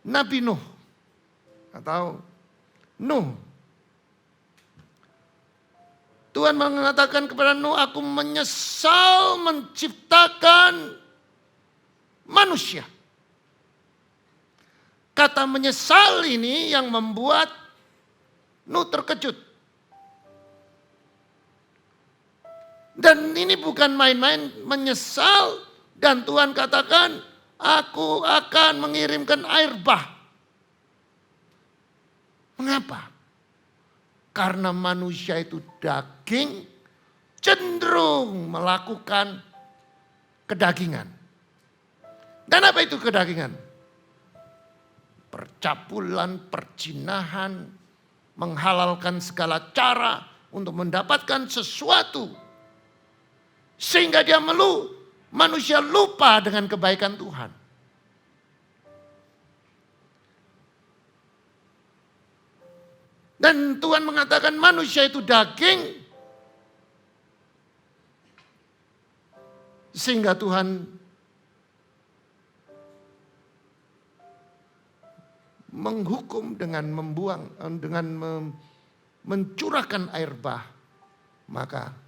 Nabi Nuh atau Nuh, Tuhan mengatakan kepada Nuh, aku menyesal menciptakan manusia. Kata menyesal ini yang membuat Nuh terkejut. Dan ini bukan main-main, menyesal. Dan Tuhan katakan, aku akan mengirimkan air bah. Mengapa? Karena manusia itu daging cenderung melakukan kedagingan. Dan apa itu kedagingan? Percabulan, perzinahan, menghalalkan segala cara untuk mendapatkan sesuatu. Sehingga manusia lupa dengan kebaikan Tuhan. Dan Tuhan mengatakan manusia itu daging. Sehingga Tuhan menghukum dengan mencurahkan air bah. Maka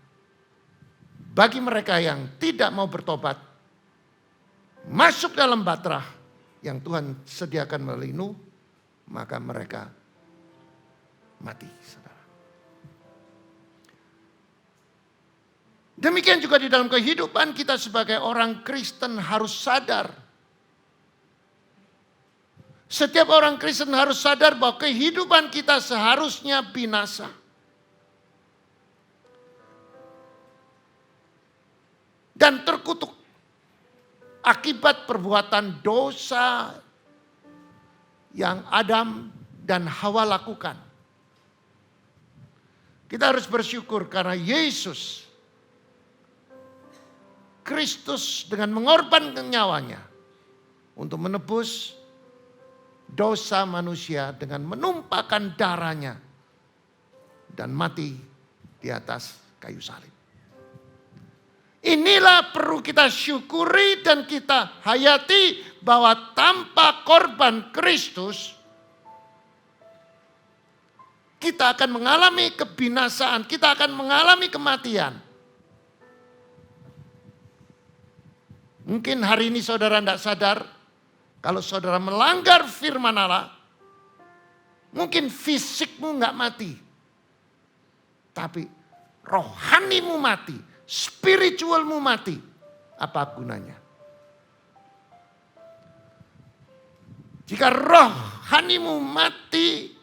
bagi mereka yang tidak mau bertobat, masuk dalam batrah yang Tuhan sediakan melalui Nuh, maka mereka mati, saudara. Demikian juga di dalam kehidupan kita sebagai orang Kristen harus sadar. Setiap orang Kristen harus sadar bahwa kehidupan kita seharusnya binasa. Dan terkutuk akibat perbuatan dosa yang Adam dan Hawa lakukan. Kita harus bersyukur karena Yesus Kristus dengan mengorbankan nyawanya untuk menebus dosa manusia dengan menumpahkan darahnya dan mati di atas kayu salib. Inilah perlu kita syukuri dan kita hayati bahwa tanpa korban Kristus kita akan mengalami kebinasaan, kita akan mengalami kematian. Mungkin hari ini saudara tidak sadar, kalau saudara melanggar firman Allah, mungkin fisikmu nggak mati. Tapi rohanimu mati, spiritualmu mati. Apa gunanya? Jika rohanimu mati,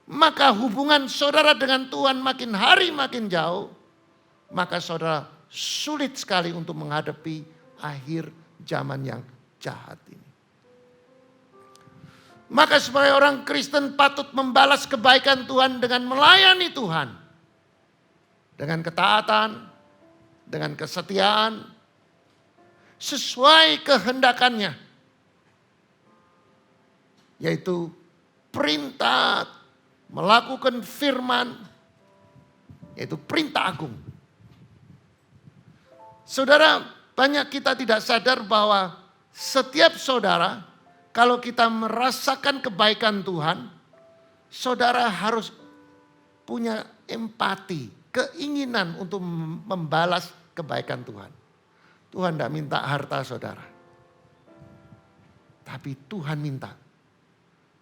maka hubungan saudara dengan Tuhan makin hari makin jauh. Maka saudara sulit sekali untuk menghadapi akhir zaman yang jahat ini. Maka sebagai orang Kristen patut membalas kebaikan Tuhan dengan melayani Tuhan. Dengan ketaatan, dengan kesetiaan, sesuai kehendakannya. Yaitu perintah, melakukan firman, yaitu perintah agung. Saudara, banyak kita tidak sadar bahwa setiap saudara, kalau kita merasakan kebaikan Tuhan, saudara harus punya empati, keinginan untuk membalas kebaikan Tuhan. Tuhan tidak minta harta saudara. Tapi Tuhan minta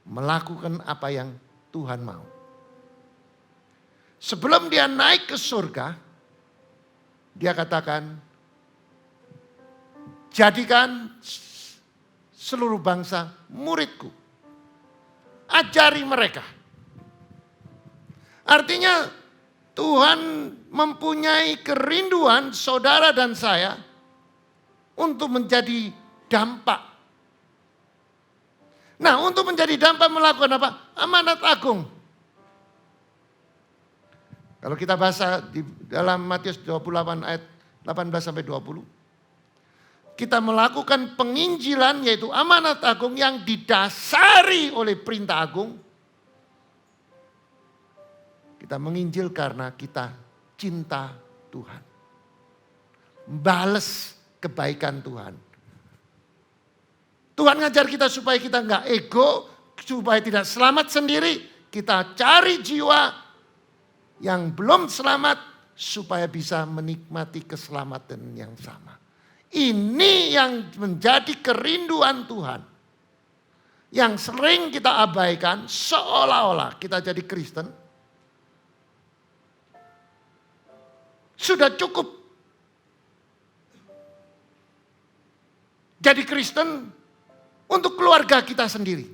melakukan apa yang Tuhan mau. Sebelum dia naik ke surga, dia katakan, jadikan seluruh bangsa muridku. Ajari mereka. Artinya Tuhan mempunyai kerinduan saudara dan saya untuk menjadi dampak. Nah, untuk menjadi dampak melakukan apa? Amanat agung. Kalau kita baca di dalam Matius 28 ayat 18 sampai 20. Kita melakukan penginjilan yaitu amanat agung yang didasari oleh perintah agung. Kita menginjil karena kita cinta Tuhan. Balas kebaikan Tuhan. Tuhan ngajar kita supaya kita enggak ego, supaya tidak selamat sendiri. Kita cari jiwa yang belum selamat supaya bisa menikmati keselamatan yang sama. Ini yang menjadi kerinduan Tuhan. Yang sering kita abaikan seolah-olah kita jadi Kristen. Sudah cukup jadi Kristen untuk keluarga kita sendiri.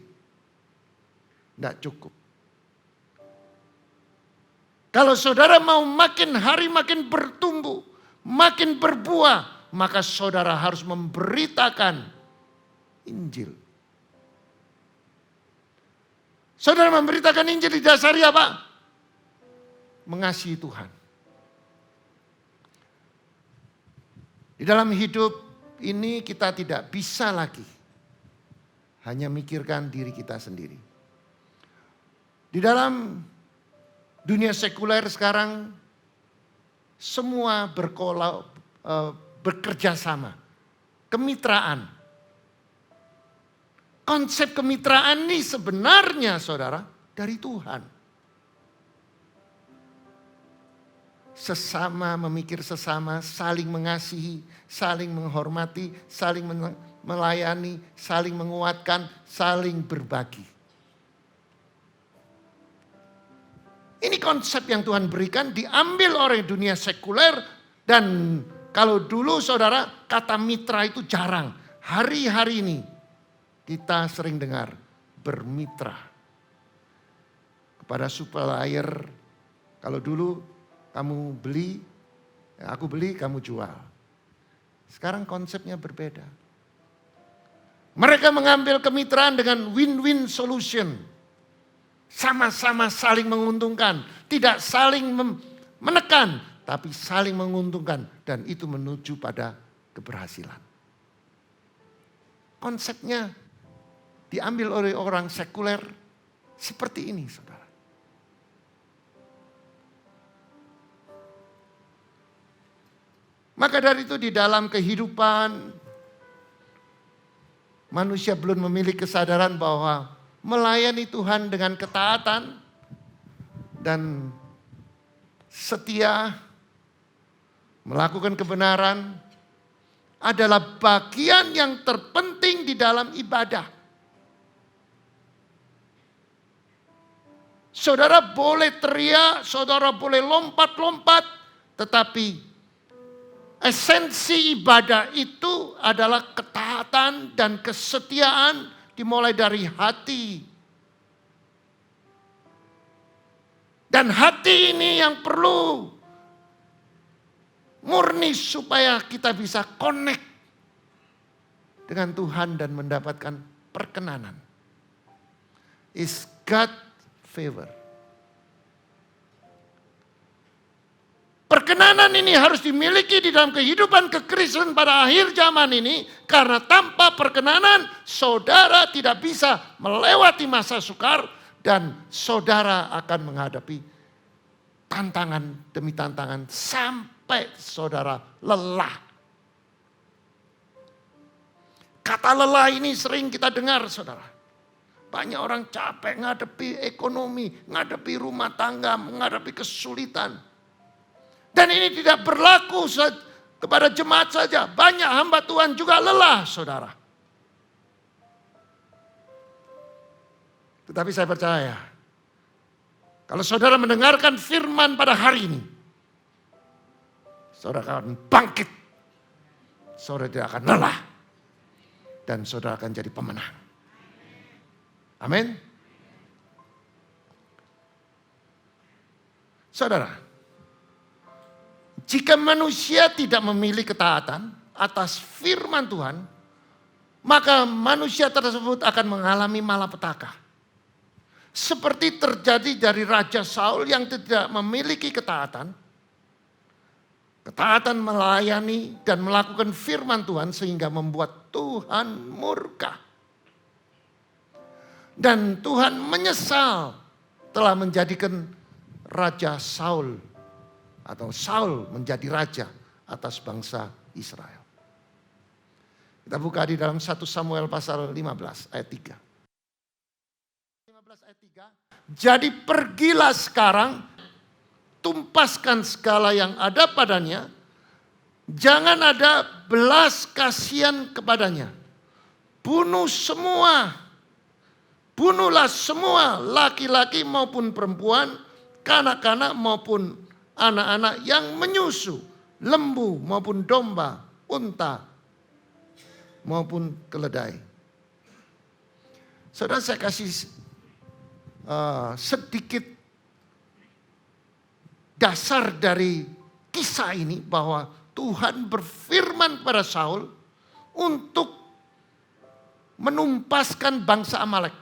Tidak cukup. Kalau saudara mau makin hari makin bertumbuh, makin berbuah, maka saudara harus memberitakan Injil. Saudara memberitakan Injil didasari apa? Mengasihi Tuhan. Di dalam hidup ini kita tidak bisa lagi hanya mikirkan diri kita sendiri. Di dalam dunia sekuler sekarang semua bekerja sama. Kemitraan. Konsep kemitraan ini sebenarnya saudara dari Tuhan. Sesama memikir sesama, saling mengasihi, saling menghormati, saling melayani, saling menguatkan, saling berbagi. Ini konsep yang Tuhan berikan diambil oleh dunia sekuler dan kalau dulu saudara kata mitra itu jarang. Hari-hari ini kita sering dengar bermitra kepada supplier. Kalau dulu kamu beli, aku beli, kamu jual. Sekarang konsepnya berbeda. Mereka mengambil kemitraan dengan win-win solution. Sama-sama saling menguntungkan. Tidak saling menekan, tapi saling menguntungkan. Dan itu menuju pada keberhasilan. Konsepnya diambil oleh orang sekuler seperti ini, saudara. Maka dari itu di dalam kehidupan manusia belum memiliki kesadaran bahwa melayani Tuhan dengan ketaatan dan setia melakukan kebenaran adalah bagian yang terpenting di dalam ibadah. Saudara boleh teriak, saudara boleh lompat-lompat, tetapi esensi ibadah itu adalah ketaatan dan kesetiaan dimulai dari hati. Dan hati ini yang perlu murni supaya kita bisa connect dengan Tuhan dan mendapatkan perkenanan. Is God favor. Perkenanan ini harus dimiliki di dalam kehidupan kekristenan pada akhir zaman ini. Karena tanpa perkenanan saudara tidak bisa melewati masa sukar. Dan saudara akan menghadapi tantangan demi tantangan sampai saudara lelah. Kata lelah ini sering kita dengar saudara. Banyak orang capek menghadapi ekonomi, menghadapi rumah tangga, menghadapi kesulitan. Dan ini tidak berlaku kepada jemaat saja. Banyak hamba Tuhan juga lelah, saudara. Tetapi saya percaya, kalau saudara mendengarkan firman pada hari ini, saudara akan bangkit. Saudara tidak akan lelah. Dan saudara akan jadi pemenang. Amin. Saudara. Jika manusia tidak memilih ketaatan atas firman Tuhan, maka manusia tersebut akan mengalami malapetaka. Seperti terjadi dari Raja Saul yang tidak memiliki ketaatan. Ketaatan melayani dan melakukan firman Tuhan sehingga membuat Tuhan murka. Dan Tuhan menyesal telah menjadikan Raja Saul atau Saul menjadi raja atas bangsa Israel. Kita buka di dalam 1 Samuel pasal 15 ayat 3. 15 ayat 3. Jadi pergilah sekarang, tumpaskan segala yang ada padanya, jangan ada belas kasihan kepadanya. Bunuhlah semua laki-laki maupun perempuan, kanak-kanak maupun anak-anak yang menyusu, lembu maupun domba, unta maupun keledai. Saudara, saya kasih sedikit dasar dari kisah ini bahwa Tuhan berfirman pada Saul untuk menumpaskan bangsa Amalek.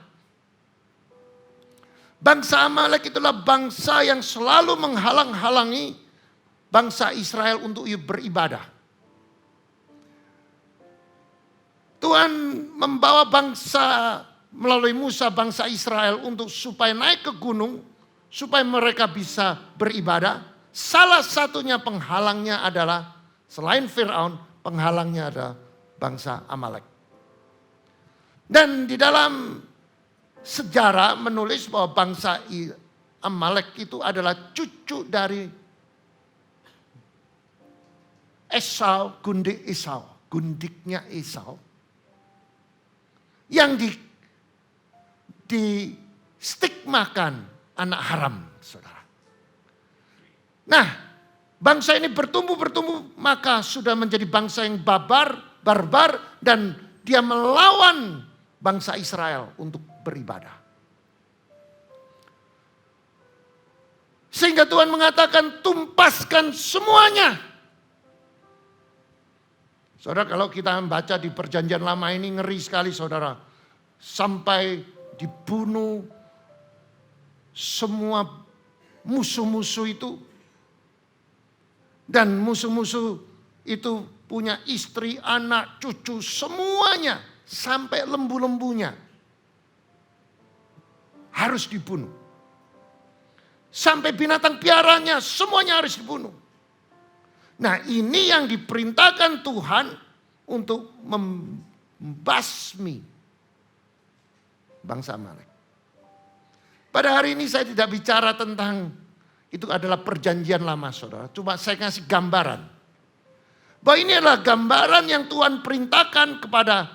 Bangsa Amalek itulah bangsa yang selalu menghalang-halangi bangsa Israel untuk beribadah. Tuhan membawa bangsa melalui Musa, bangsa Israel untuk supaya naik ke gunung, supaya mereka bisa beribadah. Salah satunya penghalangnya adalah, selain Firaun, penghalangnya adalah bangsa Amalek. Dan di dalam sejarah menulis bahwa bangsa Amalek itu adalah cucu dari Esau, gundiknya Esau. Yang distigmakan anak haram, saudara. Nah, bangsa ini bertumbuh, maka sudah menjadi bangsa yang barbar, dan dia melawan bangsa Israel untuk beribadah. Sehingga Tuhan mengatakan, tumpaskan semuanya. Saudara, kalau kita membaca di perjanjian lama ini ngeri sekali, saudara. Sampai dibunuh semua musuh-musuh itu. Dan musuh-musuh itu punya istri, anak, cucu, semuanya. Sampai lembu-lembunya harus dibunuh. Sampai binatang piaranya semuanya harus dibunuh. Nah, ini yang diperintahkan Tuhan untuk membasmi bangsa Amalek. Pada hari ini saya tidak bicara tentang itu adalah perjanjian lama, saudara. Cuma saya kasih gambaran. Bahwa ini adalah gambaran yang Tuhan perintahkan kepada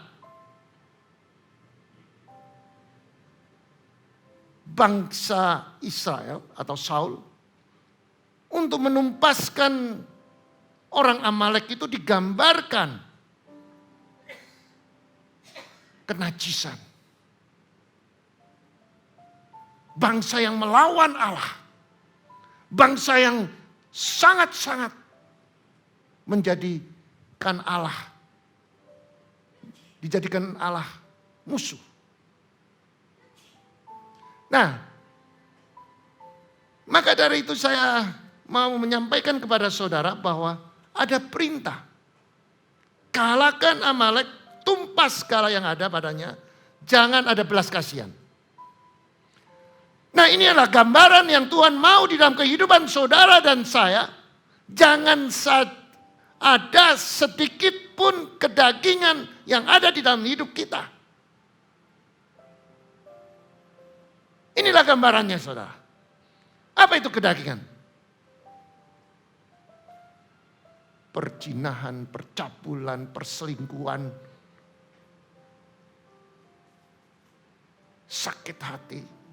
bangsa Israel atau Saul untuk menumpaskan orang Amalek. Itu digambarkan kenajisan. Bangsa yang melawan Allah. Bangsa yang sangat-sangat menjadikan Allah. Dijadikan Allah musuh. Nah, maka dari itu saya mau menyampaikan kepada saudara bahwa ada perintah. Kalahkan Amalek, tumpas segala yang ada padanya. Jangan ada belas kasihan. Nah, ini adalah gambaran yang Tuhan mau di dalam kehidupan saudara dan saya. Jangan ada sedikit pun kedagingan yang ada di dalam hidup kita. Inilah gambarannya, saudara. Apa itu kedagingan? Perzinahan, percabulan, perselingkuhan, sakit hati.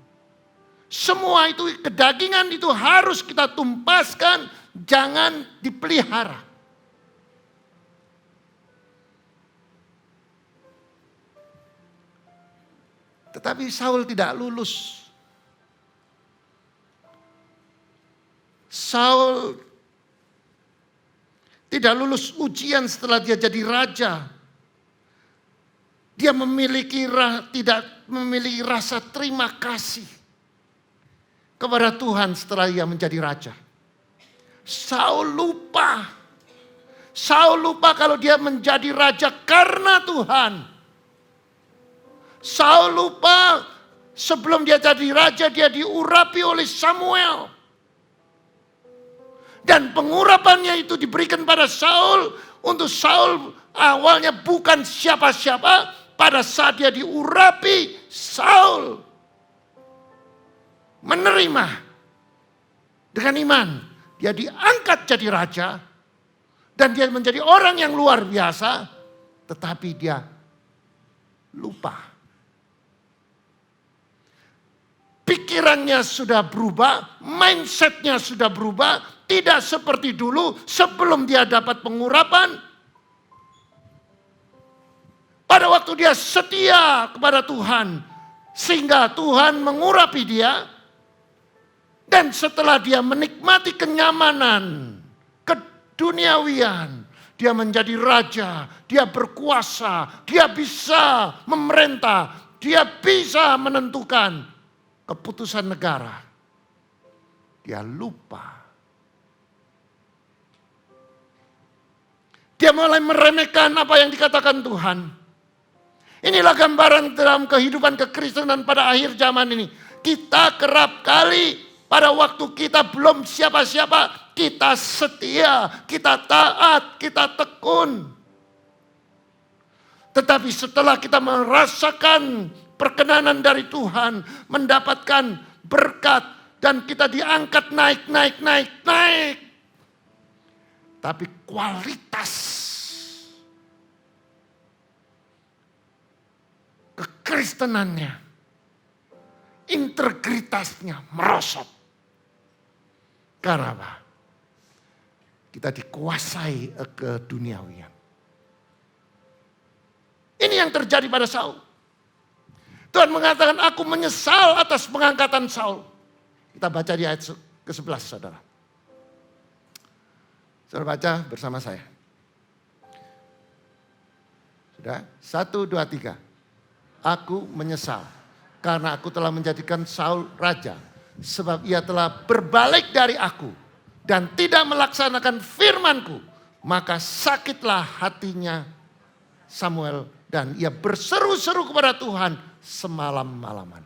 Semua itu kedagingan itu harus kita tumpaskan, jangan dipelihara. Tetapi Saul tidak lulus. Saul tidak lulus ujian setelah dia jadi raja. Dia tidak memiliki rasa terima kasih kepada Tuhan setelah dia menjadi raja. Saul lupa kalau dia menjadi raja karena Tuhan. Saul lupa sebelum dia jadi raja dia diurapi oleh Samuel. Dan pengurapannya itu diberikan pada Saul. Untuk Saul awalnya bukan siapa-siapa. Pada saat dia diurapi, Saul menerima dengan iman. Dia diangkat jadi raja. Dan dia menjadi orang yang luar biasa. Tetapi dia lupa. Pikirannya sudah berubah, mindsetnya sudah berubah, tidak seperti dulu sebelum dia dapat pengurapan. Pada waktu dia setia kepada Tuhan, sehingga Tuhan mengurapi dia. Dan setelah dia menikmati kenyamanan, keduniawian, dia menjadi raja, dia berkuasa, dia bisa memerintah, dia bisa menentukan keputusan negara. Dia lupa. Dia mulai meremehkan apa yang dikatakan Tuhan. Inilah gambaran dalam kehidupan kekristenan pada akhir zaman ini. Kita kerap kali pada waktu kita belum siapa-siapa, kita setia, kita taat, kita tekun. Tetapi setelah kita merasakan perkenanan dari Tuhan, mendapatkan berkat, dan kita diangkat naik. Tapi kualitas kekristenannya, integritasnya merosot. Karena apa? Kita dikuasai keduniawian. Ini yang terjadi pada Saul. Tuhan mengatakan, aku menyesal atas pengangkatan Saul. Kita baca di ayat ke-11, saudara. Saudara baca bersama saya. Sudah? 1, 2, 3. Aku menyesal karena aku telah menjadikan Saul raja. Sebab ia telah berbalik dari aku dan tidak melaksanakan firmanku. Maka sakitlah hatinya Samuel dan ia berseru-seru kepada Tuhan semalam-malaman.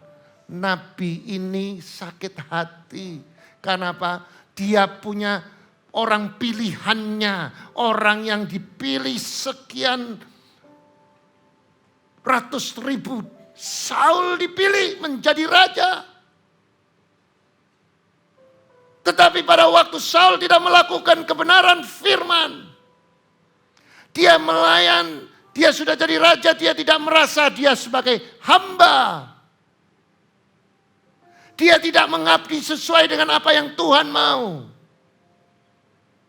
Nabi ini sakit hati. Karena apa? Dia punya orang pilihannya. Orang yang dipilih sekian ratus ribu. Saul dipilih menjadi raja. Tetapi pada waktu Saul tidak melakukan kebenaran firman. Dia melayan, dia sudah jadi raja, dia tidak merasa dia sebagai hamba. Dia tidak mengabdi sesuai dengan apa yang Tuhan mau.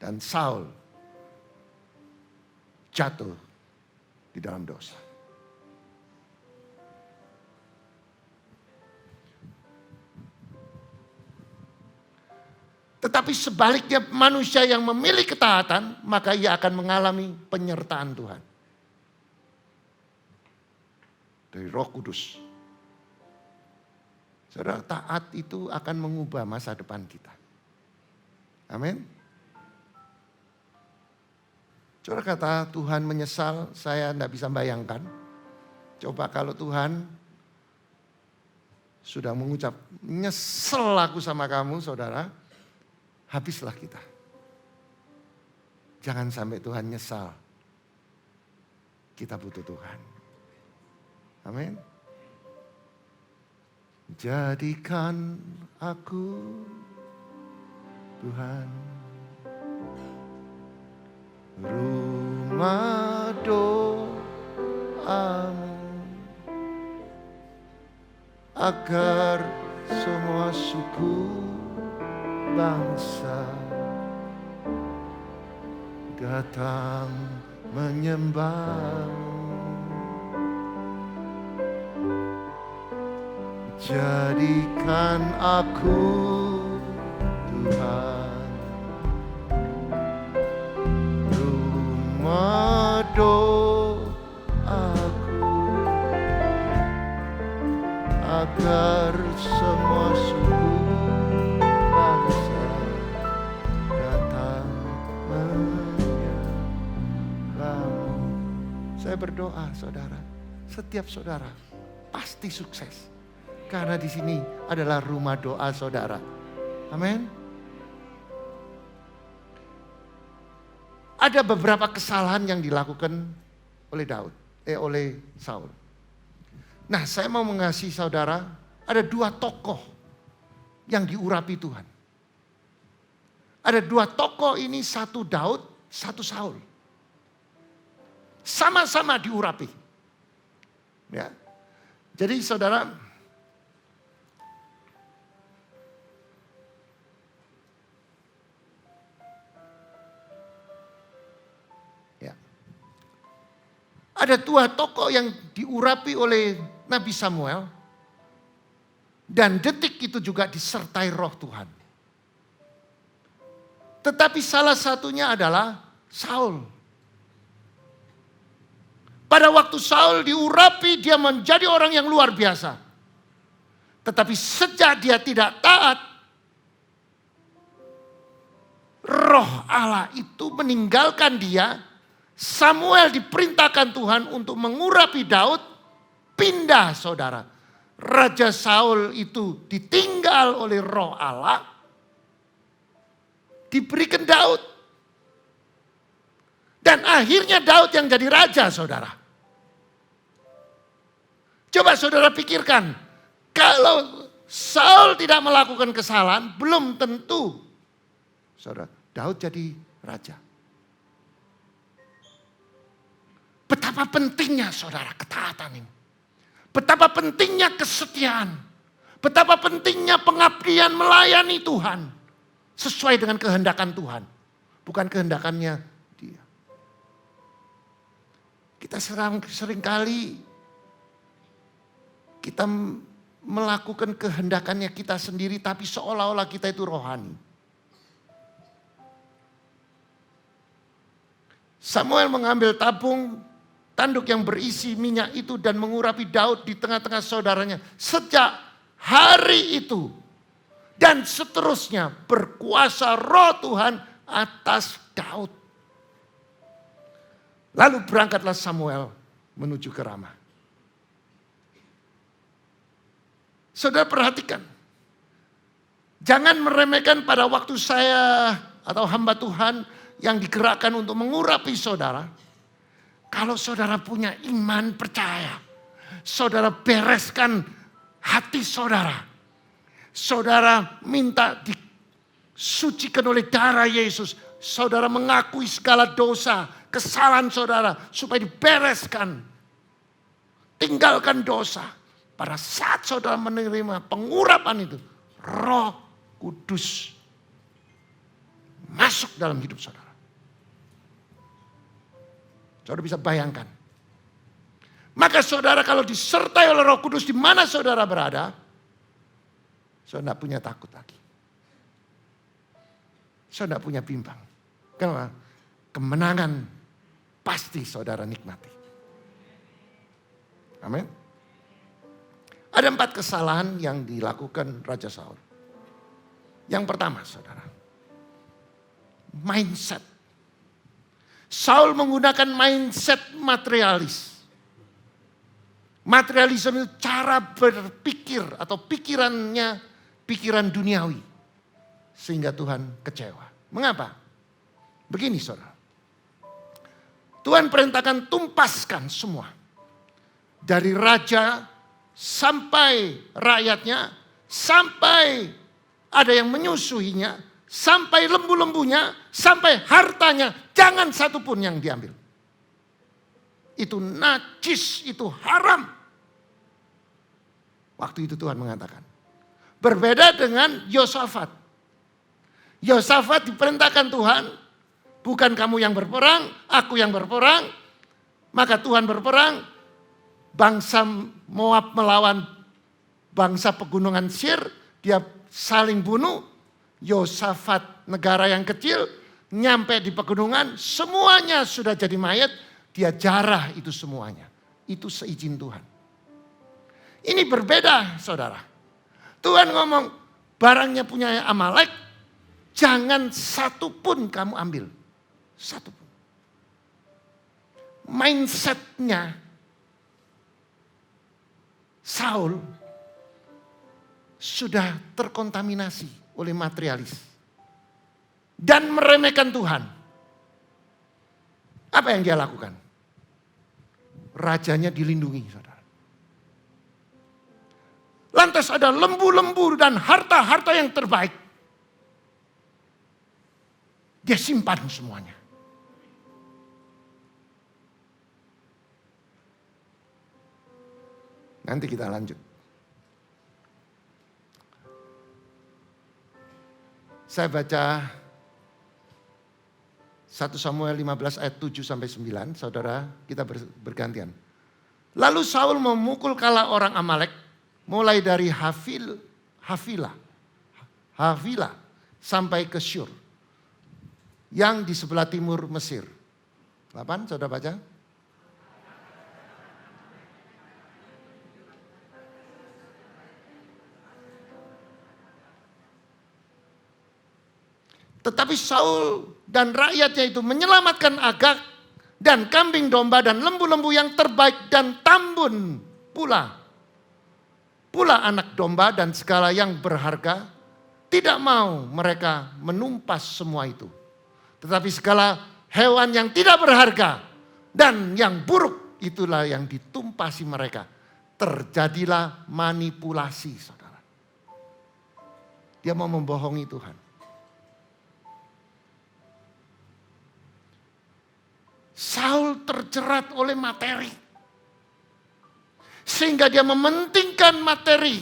Dan Saul jatuh di dalam dosa. Tetapi sebaliknya manusia yang memilih ketaatan, maka ia akan mengalami penyertaan Tuhan. Dari Roh Kudus. Saudara, taat itu akan mengubah masa depan kita. Amin. Saudara kata Tuhan menyesal, saya tidak bisa bayangkan. Coba kalau Tuhan sudah mengucap, nyesel aku sama kamu saudara. Habislah kita. Jangan sampai Tuhan nyesal. Kita butuh Tuhan. Amin. Jadikan aku Tuhan rumah doamu agar semua suku bangsa datang menyembahmu. Jadikan aku Tuhan rumah doaku agar semua suku bangsa datang menyembahmu. Saya berdoa saudara, setiap saudara pasti sukses. Karena di sini adalah rumah doa saudara. Amin. Ada beberapa kesalahan yang dilakukan oleh oleh Saul. Nah, saya mau mengasihi saudara, ada 2 tokoh yang diurapi Tuhan. Ada 2 tokoh ini, satu Daud, satu Saul. Sama-sama diurapi. Ya. Jadi saudara, Ada dua tokoh yang diurapi oleh Nabi Samuel. Dan detik itu juga disertai roh Tuhan. Tetapi salah satunya adalah Saul. Pada waktu Saul diurapi, dia menjadi orang yang luar biasa. Tetapi sejak dia tidak taat, roh Allah itu meninggalkan dia. Samuel diperintahkan Tuhan untuk mengurapi Daud, pindah saudara. Raja Saul itu ditinggal oleh roh Allah, diberikan Daud. Dan akhirnya Daud yang jadi raja saudara. Coba saudara pikirkan, kalau Saul tidak melakukan kesalahan, belum tentu saudara Daud jadi raja. Betapa pentingnya saudara ketaatan ini. Betapa pentingnya kesetiaan. Betapa pentingnya pengabdian melayani Tuhan. Sesuai dengan kehendakan Tuhan. Bukan kehendakannya dia. Kita seringkali kita melakukan kehendakannya kita sendiri. Tapi seolah-olah kita itu rohani. Samuel mengambil tabung tanduk yang berisi minyak itu dan mengurapi Daud di tengah-tengah saudaranya. Sejak hari itu dan seterusnya berkuasa roh Tuhan atas Daud. Lalu berangkatlah Samuel menuju ke Rama. Saudara perhatikan. Jangan meremehkan pada waktu saya atau hamba Tuhan yang digerakkan untuk mengurapi saudara. Kalau saudara punya iman percaya, saudara bereskan hati saudara. Saudara minta disucikan oleh darah Yesus. Saudara mengakui segala dosa, kesalahan saudara supaya dibereskan. Tinggalkan dosa. Pada saat saudara menerima pengurapan itu, Roh Kudus masuk dalam hidup saudara. Saudara bisa bayangkan. Maka saudara kalau disertai oleh Roh Kudus di mana saudara berada, saudara tidak punya takut lagi. Saudara tidak punya bimbang. Kenapa? Kemenangan pasti saudara nikmati. Amin. Ada 4 kesalahan yang dilakukan Raja Saul. Yang pertama saudara, mindset. Saul menggunakan mindset materialis. Materialisme itu cara berpikir atau pikirannya pikiran duniawi. Sehingga Tuhan kecewa. Mengapa? Begini saudara. Tuhan perintahkan tumpaskan semua. Dari raja sampai rakyatnya. Sampai ada yang menyusuinya. Sampai lembu-lembunya, sampai hartanya, jangan satu pun yang diambil. Itu najis, itu haram. Waktu itu Tuhan mengatakan. Berbeda dengan Yosafat. Yosafat diperintahkan Tuhan, bukan kamu yang berperang, aku yang berperang. Maka Tuhan berperang, bangsa Moab melawan bangsa pegunungan Sir, dia saling bunuh. Yosafat negara yang kecil nyampe di pegunungan semuanya sudah jadi mayat, dia jarah itu semuanya. Itu seizin Tuhan. Ini berbeda saudara. Tuhan ngomong barangnya punya Amalek, jangan satu pun kamu ambil. Satu pun. Mindsetnya Saul sudah terkontaminasi oleh materialis. Dan meremehkan Tuhan. Apa yang dia lakukan? Rajanya dilindungi saudara. Lantas ada lembu-lembu dan harta-harta yang terbaik. Dia simpan semuanya. Nanti kita lanjut. Saya baca 1 Samuel 15 ayat 7 sampai 9, saudara, kita bergantian. Lalu Saul memukul kala orang Amalek mulai dari Havilah sampai ke Syur yang di sebelah timur Mesir. 8, saudara baca. Tetapi Saul dan rakyatnya itu menyelamatkan Agag dan kambing domba dan lembu-lembu yang terbaik dan tambun pula anak domba dan segala yang berharga. Tidak mau mereka menumpas semua itu. Tetapi segala hewan yang tidak berharga dan yang buruk itulah yang ditumpasi mereka. Terjadilah manipulasi, saudara. Dia mau membohongi Tuhan. Saul terjerat oleh materi. Sehingga dia mementingkan materi.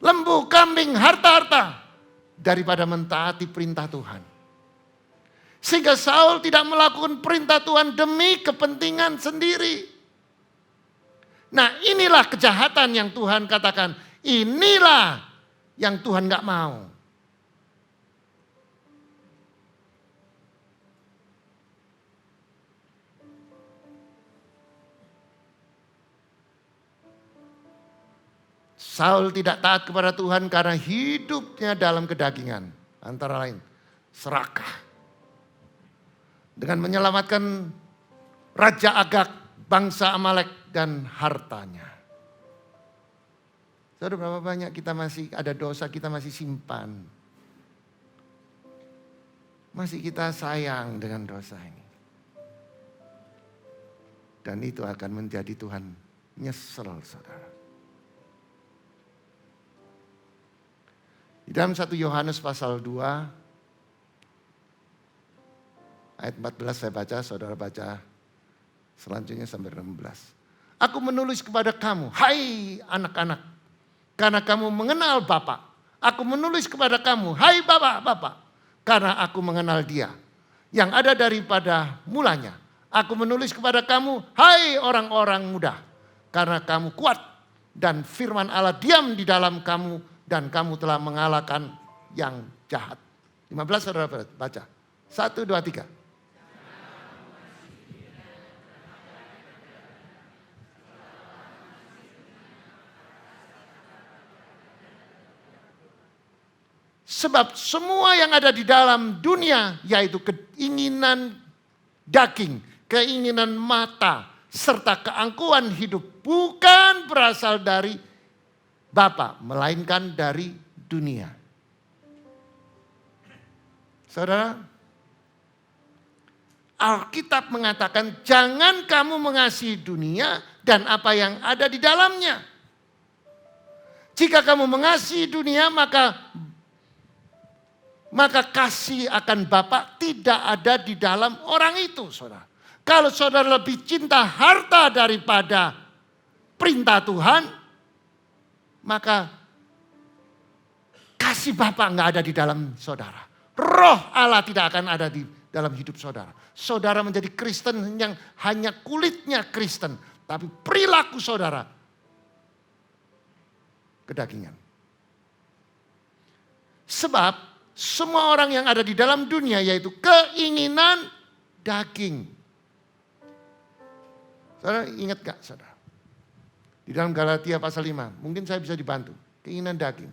Lembu, kambing, harta-harta. Daripada mentaati perintah Tuhan. Sehingga Saul tidak melakukan perintah Tuhan demi kepentingan sendiri. Nah, inilah kejahatan yang Tuhan katakan. Inilah yang Tuhan gak mau. Saul tidak taat kepada Tuhan karena hidupnya dalam kedagingan. Antara lain, serakah. Dengan menyelamatkan Raja Agag, bangsa Amalek dan hartanya. Saudara, berapa banyak kita masih ada dosa, kita masih simpan. Masih kita sayang dengan dosa ini. Dan itu akan menjadi Tuhan nyesel, saudara. Di dalam 1 Yohanes pasal 2 ayat 14 saya baca, saudara baca selanjutnya sampai 16. Aku menulis kepada kamu, hai anak-anak, karena kamu mengenal Bapa. Aku menulis kepada kamu, hai Bapak, karena aku mengenal Dia yang ada daripada mulanya. Aku menulis kepada kamu, hai orang-orang muda, karena kamu kuat dan firman Allah diam di dalam kamu. Dan kamu telah mengalahkan yang jahat. 15 saudara baca. 1, 2, 3. Sebab semua yang ada di dalam dunia, yaitu keinginan daging, keinginan mata, serta keangkuhan hidup, bukan berasal dari Bapa, melainkan dari dunia. Saudara, Alkitab mengatakan jangan kamu mengasihi dunia dan apa yang ada di dalamnya. Jika kamu mengasihi dunia maka kasih akan Bapa tidak ada di dalam orang itu, saudara. Kalau saudara lebih cinta harta daripada perintah Tuhan, maka kasih Bapa nggak ada di dalam saudara. Roh Allah tidak akan ada di dalam hidup saudara. Saudara menjadi Kristen yang hanya kulitnya Kristen. Tapi perilaku saudara kedagingan. Sebab semua orang yang ada di dalam dunia yaitu keinginan daging. Saudara ingat gak saudara? Di dalam Galatia pasal 5, mungkin saya bisa dibantu. Keinginan daging.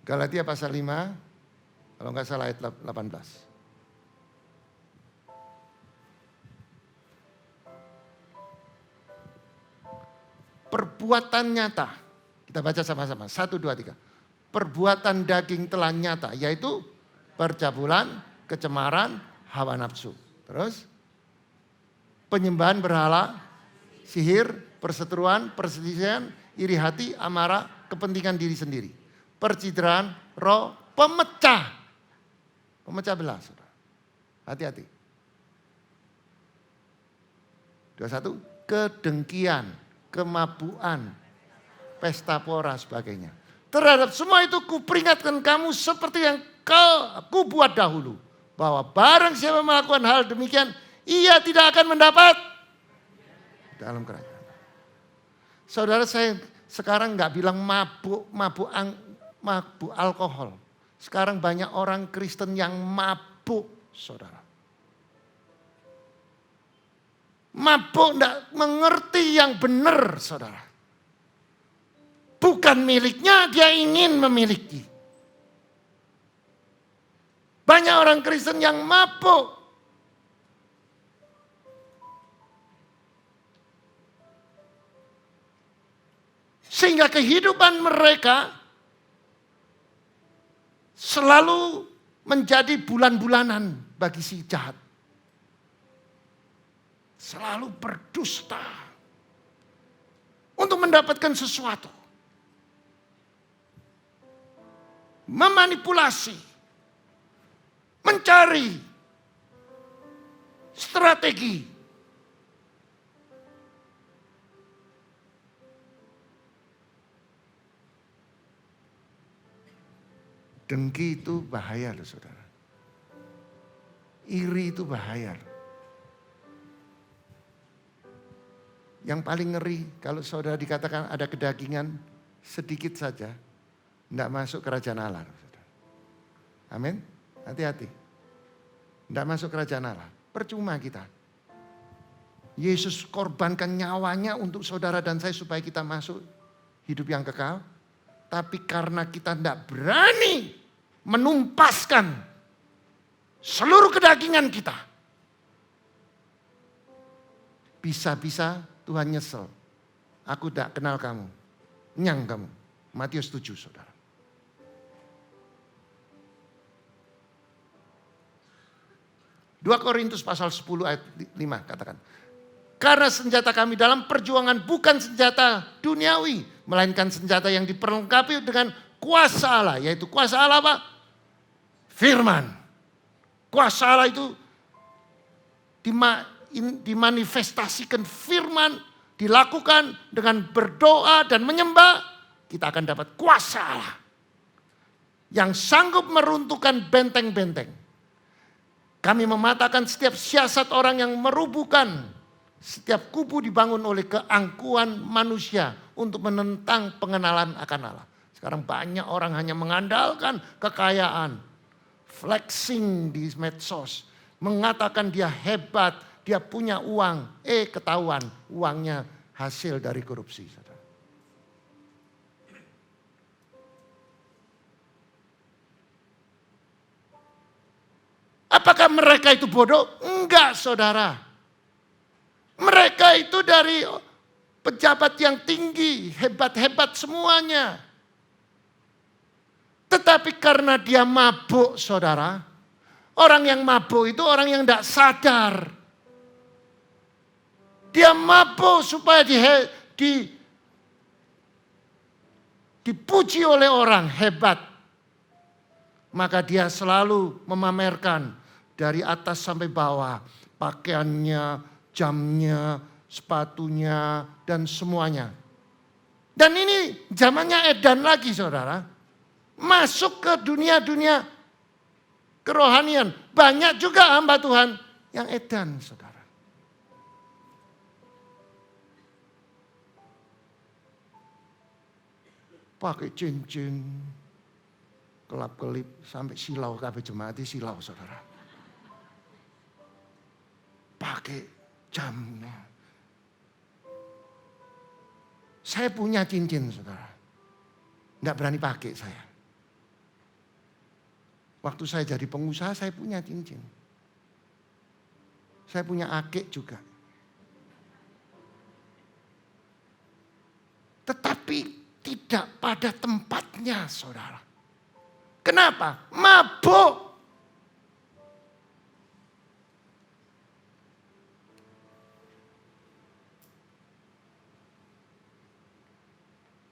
Galatia pasal 5, kalau enggak salah ayat 18. Perbuatan nyata. Kita baca sama-sama. 1, 2, 3. Perbuatan daging telah nyata, yaitu percabulan, kecemaran, hawa nafsu. Terus penyembahan berhala, sihir, perseteruan, perselisihan, iri hati, amarah, kepentingan diri sendiri. Percideraan, roh, pemecah belah, saudara. Hati-hati. 21, kedengkian, kemabuan, pesta pora sebagainya. Terhadap semua itu kuperingatkan kamu seperti yang ku buat dahulu. Bahwa barang siapa melakukan hal demikian, ia tidak akan mendapat dalam kerajaan. Saudara, saya sekarang nggak bilang mabuk alkohol. Sekarang banyak orang Kristen yang mabuk, saudara. Mabuk enggak mengerti yang benar, saudara. Bukan miliknya, dia ingin memiliki. Banyak orang Kristen yang mabuk. Sehingga kehidupan mereka selalu menjadi bulan-bulanan bagi si jahat. Selalu berdusta untuk mendapatkan sesuatu. Memanipulasi, mencari strategi. Dengki itu bahaya loh, saudara. Iri itu bahaya loh. Yang paling ngeri kalau saudara dikatakan ada kedagingan sedikit saja, tidak masuk kerajaan Allah. Amin. Hati-hati. Tidak masuk kerajaan Allah. Percuma kita. Yesus korbankan nyawanya untuk saudara dan saya supaya kita masuk hidup yang kekal. Tapi karena kita tidak berani menumpaskan seluruh kedagingan kita. Bisa-bisa Tuhan nyesel. Aku tidak kenal kamu. Nyang kamu. Matius 7, saudara. 2 Korintus pasal 10 ayat 5 katakan. Karena senjata kami dalam perjuangan bukan senjata duniawi. Melainkan senjata yang diperlengkapi dengan kuasa Allah. Yaitu kuasa Allah apa? Firman. Kuasa Allah itu dimanifestasikan firman. Dilakukan dengan berdoa dan menyembah. Kita akan dapat kuasa Allah. Yang sanggup meruntuhkan benteng-benteng. Kami mematahkan setiap siasat orang yang merubuhkan. Setiap kubu dibangun oleh keangkuhan manusia untuk menentang pengenalan akan Allah. Sekarang banyak orang hanya mengandalkan kekayaan. Flexing di medsos. Mengatakan dia hebat, dia punya uang. Ketahuan uangnya hasil dari korupsi. Apakah mereka itu bodoh? Enggak, saudara. Mereka itu dari pejabat yang tinggi, hebat-hebat semuanya. Tetapi karena dia mabuk, saudara. Orang yang mabuk itu orang yang tidak sadar. Dia mabuk supaya dipuji oleh orang hebat. Maka dia selalu memamerkan dari atas sampai bawah. Pakaiannya, jamnya, sepatunya, dan semuanya. Dan ini zamannya edan lagi, saudara. Masuk ke dunia-dunia kerohanian. Banyak juga hamba Tuhan yang edan, saudara. Pakai cincin, kelap-kelip, sampai silau, kabeh jemaat silau, saudara. Pakai jamnya. Saya punya cincin, saudara. Nggak berani pakai saya. Waktu saya jadi pengusaha, saya punya cincin. Saya punya akik juga. Tetapi tidak pada tempatnya, saudara. Kenapa? Mabuk.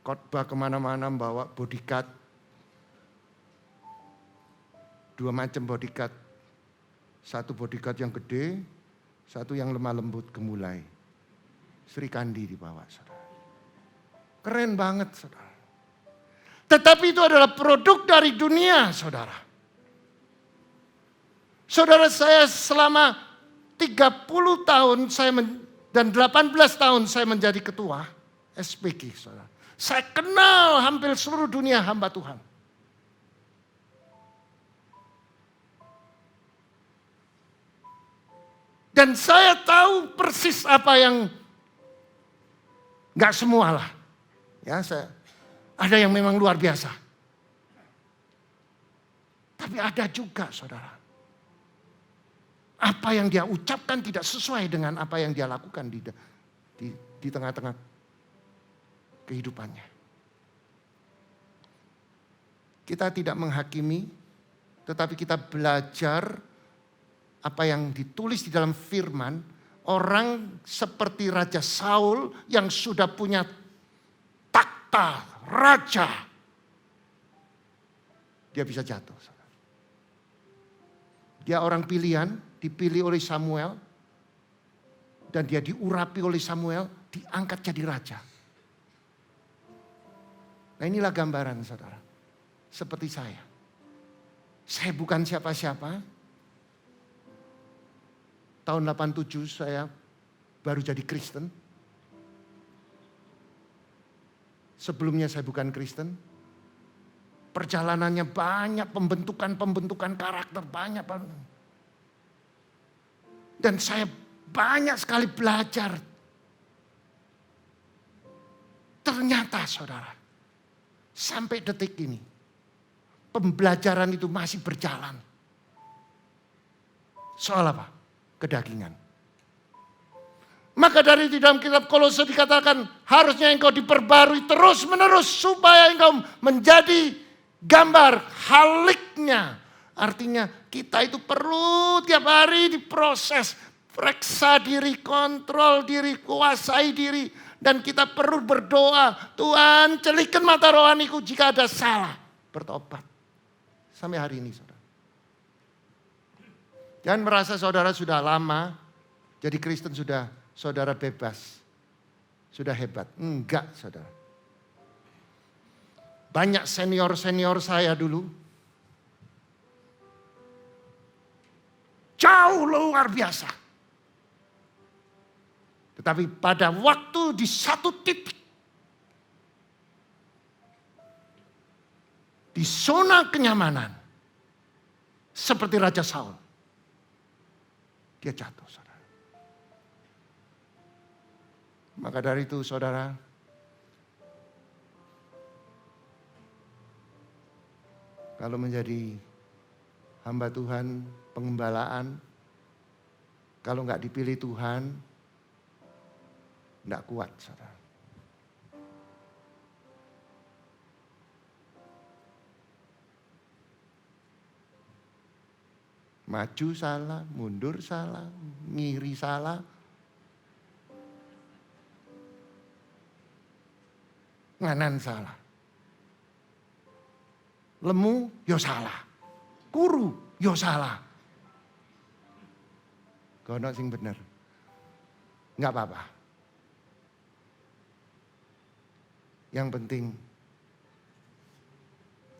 Khotbah kemana-mana bawa bodyguard. 2 macam bodyguard. Satu bodyguard yang gede, satu yang lemah lembut gemulai. Sri Kandi dibawa, saudara. Keren banget, saudara. Tetapi itu adalah produk dari dunia, saudara. Saudara, saya selama 30 tahun dan 18 tahun saya menjadi ketua SPK, saudara. Saya kenal hampir seluruh dunia hamba Tuhan. Dan saya tahu persis apa yang, nggak semua lah. Ya, ada yang memang luar biasa. Tapi ada juga, saudara. Apa yang dia ucapkan tidak sesuai dengan apa yang dia lakukan di tengah-tengah kehidupannya. Kita tidak menghakimi, tetapi kita belajar apa yang ditulis di dalam firman. Orang seperti Raja Saul yang sudah punya takhta raja, dia bisa jatuh. Dia orang pilihan, dipilih oleh Samuel, dan dia diurapi oleh Samuel, diangkat jadi raja. Nah, inilah gambaran, saudara. Seperti saya. Saya bukan siapa-siapa. Tahun 87 saya baru jadi Kristen. Sebelumnya saya bukan Kristen. Perjalanannya banyak, pembentukan karakter banyak. Dan saya banyak sekali belajar. Ternyata, saudara, sampai detik ini, pembelajaran itu masih berjalan. Soal apa? Kedagingan. Maka dari di dalam kitab Kolose dikatakan, harusnya engkau diperbarui terus menerus supaya engkau menjadi gambar haliknya. Artinya kita itu perlu tiap hari diproses, periksa diri, kontrol diri, kuasai diri. Dan kita perlu berdoa, Tuhan celikkan mata rohaniku jika ada salah. Bertobat. Sampai hari ini, saudara. Jangan merasa saudara sudah lama, jadi Kristen sudah saudara bebas. Sudah hebat. Enggak, saudara. Banyak senior-senior saya dulu. Jauh luar biasa. Tetapi pada waktu di satu titik. Di zona kenyamanan. Seperti Raja Saul. Dia jatuh, saudara. Maka dari itu, saudara, kalau menjadi hamba Tuhan, pengembalaan, kalau nggak dipilih Tuhan, nggak kuat, saudara. Maju salah, mundur salah, ngiri salah. Nganan salah. Lemu, yo salah. Kuru, yo salah. Kono sing bener. Enggak apa-apa. Yang penting,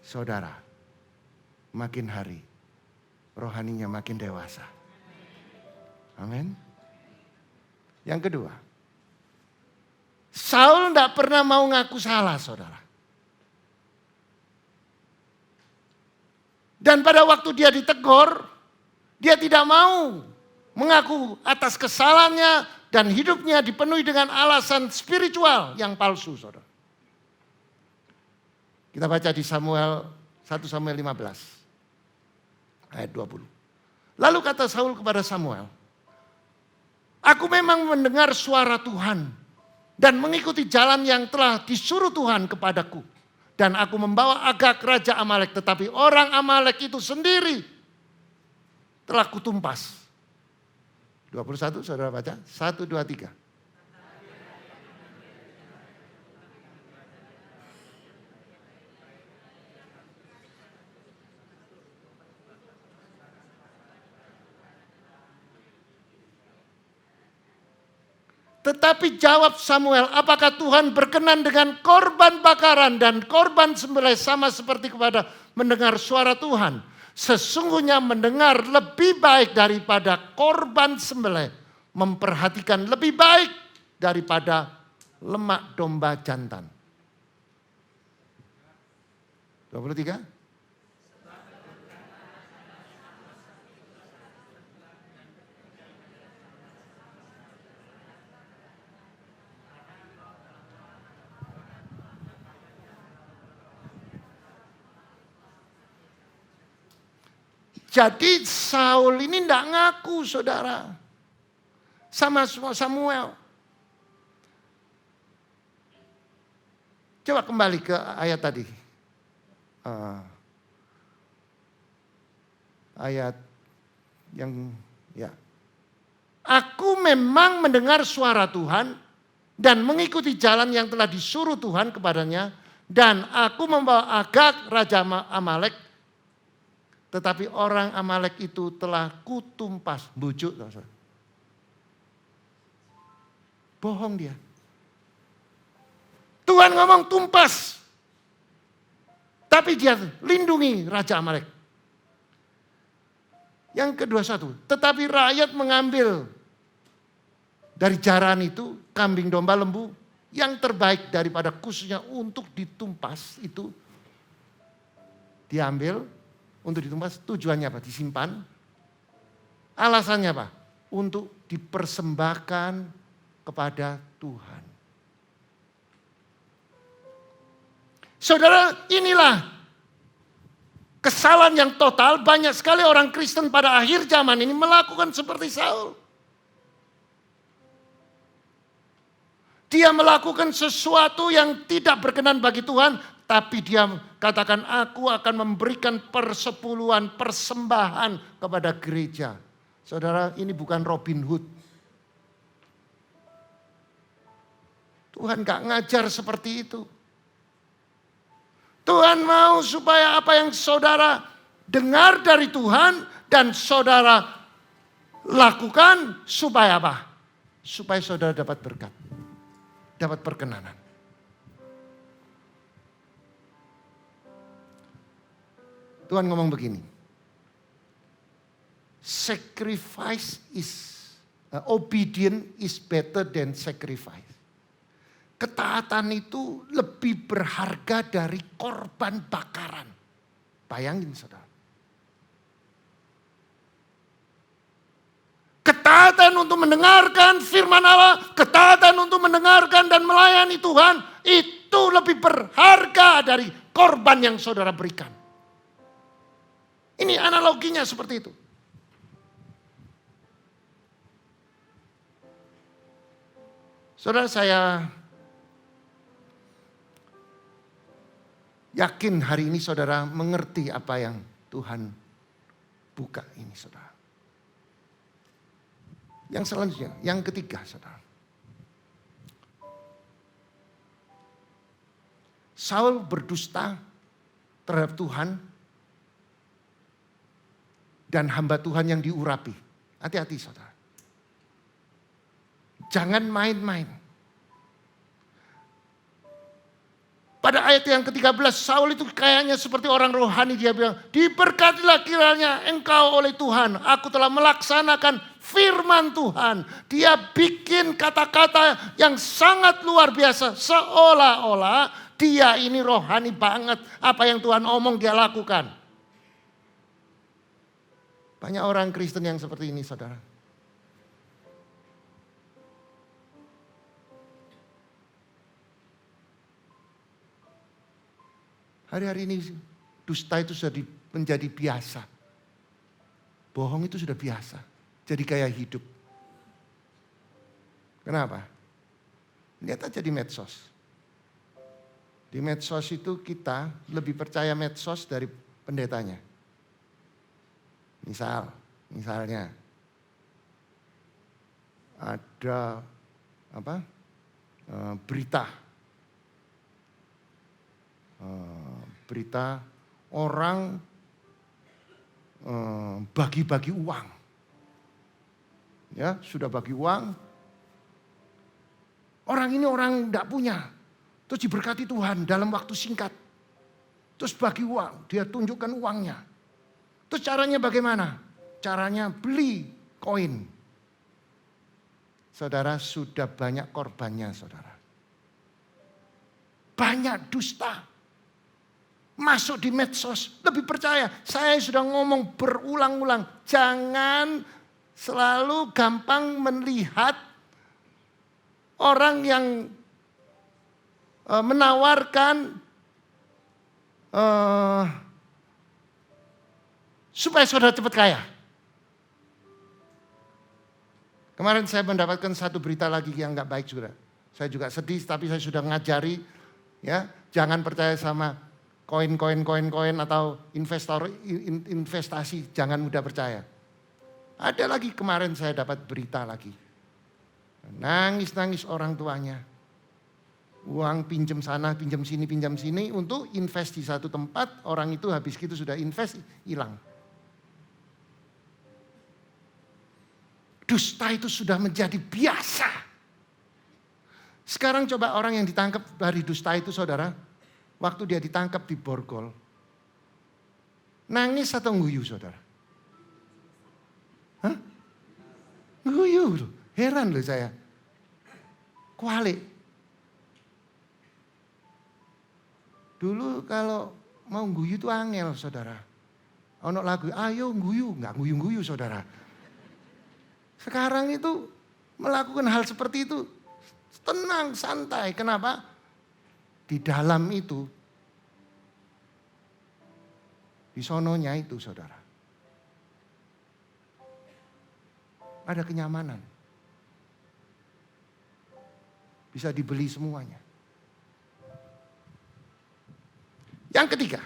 saudara, makin hari rohaninya makin dewasa. Amin. Yang kedua, Saul tidak pernah mau ngaku salah, saudara. Dan pada waktu dia ditegur, dia tidak mau mengaku atas kesalahannya dan hidupnya dipenuhi dengan alasan spiritual yang palsu, saudara. Kita baca di 1 Samuel 15. Ayat 20. Lalu kata Saul kepada Samuel, aku memang mendengar suara Tuhan dan mengikuti jalan yang telah disuruh Tuhan kepadaku. Dan aku membawa Agag raja Amalek, tetapi orang Amalek itu sendiri telah kutumpas. 21 saudara baca, 1, 2, 3. Tetapi jawab Samuel, apakah Tuhan berkenan dengan korban bakaran dan korban sembelih sama seperti kepada mendengar suara Tuhan? Sesungguhnya mendengar lebih baik daripada korban sembelih, memperhatikan lebih baik daripada lemak domba jantan. 23. Jadi Saul ini tidak ngaku, saudara, sama Samuel. Coba kembali ke ayat tadi. Ayat yang ya. Aku memang mendengar suara Tuhan dan mengikuti jalan yang telah disuruh Tuhan kepadanya. Dan aku membawa Agag, Raja Amalek. Tetapi orang Amalek itu telah kutumpas. Bujuk. Bohong dia. Tuhan ngomong tumpas. Tapi dia lindungi Raja Amalek. Yang kedua satu. Tetapi rakyat mengambil dari jaran itu kambing, domba, lembu. Yang terbaik daripada khususnya untuk ditumpas itu. Diambil. Untuk ditumpas tujuannya apa? Disimpan. Alasannya apa? Untuk dipersembahkan kepada Tuhan. Saudara, inilah kesalahan yang total. Banyak sekali orang Kristen pada akhir zaman ini melakukan seperti Saul. Dia melakukan sesuatu yang tidak berkenan bagi Tuhan. Tapi dia katakan, aku akan memberikan persepuluhan, persembahan kepada gereja. Saudara, ini bukan Robin Hood. Tuhan gak ngajar seperti itu. Tuhan mau supaya apa yang saudara dengar dari Tuhan dan saudara lakukan supaya apa? Supaya saudara dapat berkat. Dapat perkenanan. Tuhan ngomong begini. Obedience is better than sacrifice. Ketaatan itu lebih berharga dari korban bakaran. Bayangin saudara. Ketaatan untuk mendengarkan firman Allah, ketaatan untuk mendengarkan dan melayani Tuhan, itu lebih berharga dari korban yang saudara berikan. Ini analoginya seperti itu. Saudara, saya yakin hari ini saudara mengerti apa yang Tuhan buka ini saudara. Yang selanjutnya, yang ketiga saudara. Saul berdusta terhadap Tuhan dan hamba Tuhan yang diurapi. Hati-hati saudara. Jangan main-main. Pada ayat yang ke-13 Saul itu kayaknya seperti orang rohani. Dia bilang, diberkatilah kiranya engkau oleh Tuhan. Aku telah melaksanakan firman Tuhan. Dia bikin kata-kata yang sangat luar biasa. Seolah-olah dia ini rohani banget. Apa yang Tuhan omong dia lakukan. Banyak orang Kristen yang seperti ini saudara. Hari-hari ini dusta itu sudah menjadi biasa. Bohong itu sudah biasa. Jadi gaya hidup. Kenapa? Lihat aja di medsos. Di medsos itu kita lebih percaya medsos dari pendetanya. Misalnya ada berita orang bagi-bagi uang, ya sudah bagi uang, Orang ini orang tidak punya. Terus diberkati Tuhan dalam waktu singkat. Terus bagi uang, dia tunjukkan uangnya. Terus caranya bagaimana? Caranya beli koin. Saudara, sudah banyak korbannya saudara. Banyak dusta. Masuk di medsos, lebih percaya. Saya sudah ngomong berulang-ulang. Jangan selalu gampang melihat orang yang menawarkan supaya saudara cepat kaya. Kemarin saya mendapatkan satu berita lagi yang nggak baik saudara. Saya juga sedih, tapi saya sudah ngajari, ya, jangan percaya sama koin atau investasi, jangan mudah percaya. Ada lagi kemarin saya dapat berita lagi. Nangis orang tuanya. Uang pinjam sana, pinjam sini untuk invest di satu tempat. Orang itu habis gitu sudah invest, hilang. Dusta itu sudah menjadi biasa. Sekarang coba orang yang ditangkap dari dusta itu saudara. Waktu dia ditangkap di borgol. Nangis atau nguyu saudara? Hah? Nguyu loh. Heran loh saya. Kualik. Dulu kalau mau nguyu itu angel saudara. Ono lagu, ayo nguyu. Enggak nguyu-nguyu saudara. Sekarang itu melakukan hal seperti itu. Tenang, santai. Kenapa? Di dalam itu, di sononya itu saudara. Ada kenyamanan. Bisa dibeli semuanya. Yang ketiga,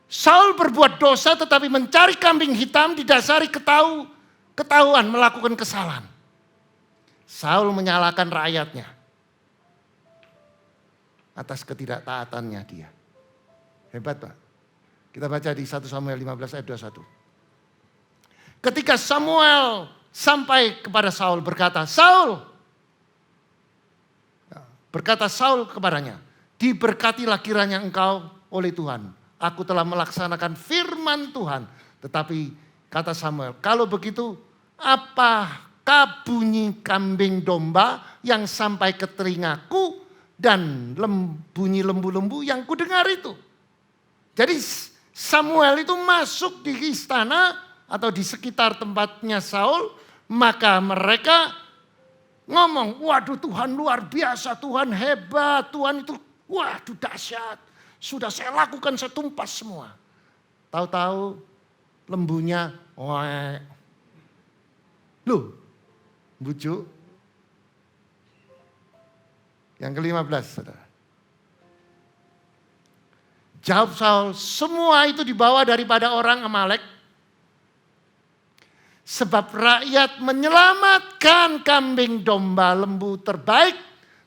Saul berbuat dosa tetapi mencari kambing hitam didasari ketahuan melakukan kesalahan. Saul menyalahkan rakyatnya atas ketidaktaatannya dia. Hebat Pak. Kita baca di 1 Samuel 15 ayat 21. Ketika Samuel sampai kepada Saul berkata Saul kepadanya, diberkatilah kiranya engkau oleh Tuhan. Aku telah melaksanakan firman Tuhan. Tetapi kata Samuel, kalau begitu apakah bunyi kambing domba yang sampai ke telingaku dan bunyi lembu-lembu yang kudengar itu. Jadi Samuel itu masuk di istana atau di sekitar tempatnya Saul. Maka mereka ngomong, waduh Tuhan luar biasa, Tuhan hebat, Tuhan itu waduh dahsyat. Sudah saya lakukan, saya tumpas semua. Tahu-tahu lembunya, loh bujuk. Yang ke-15 saudara. Jawab Saul, semua itu dibawa daripada orang Amalek. Sebab rakyat menyelamatkan kambing domba lembu terbaik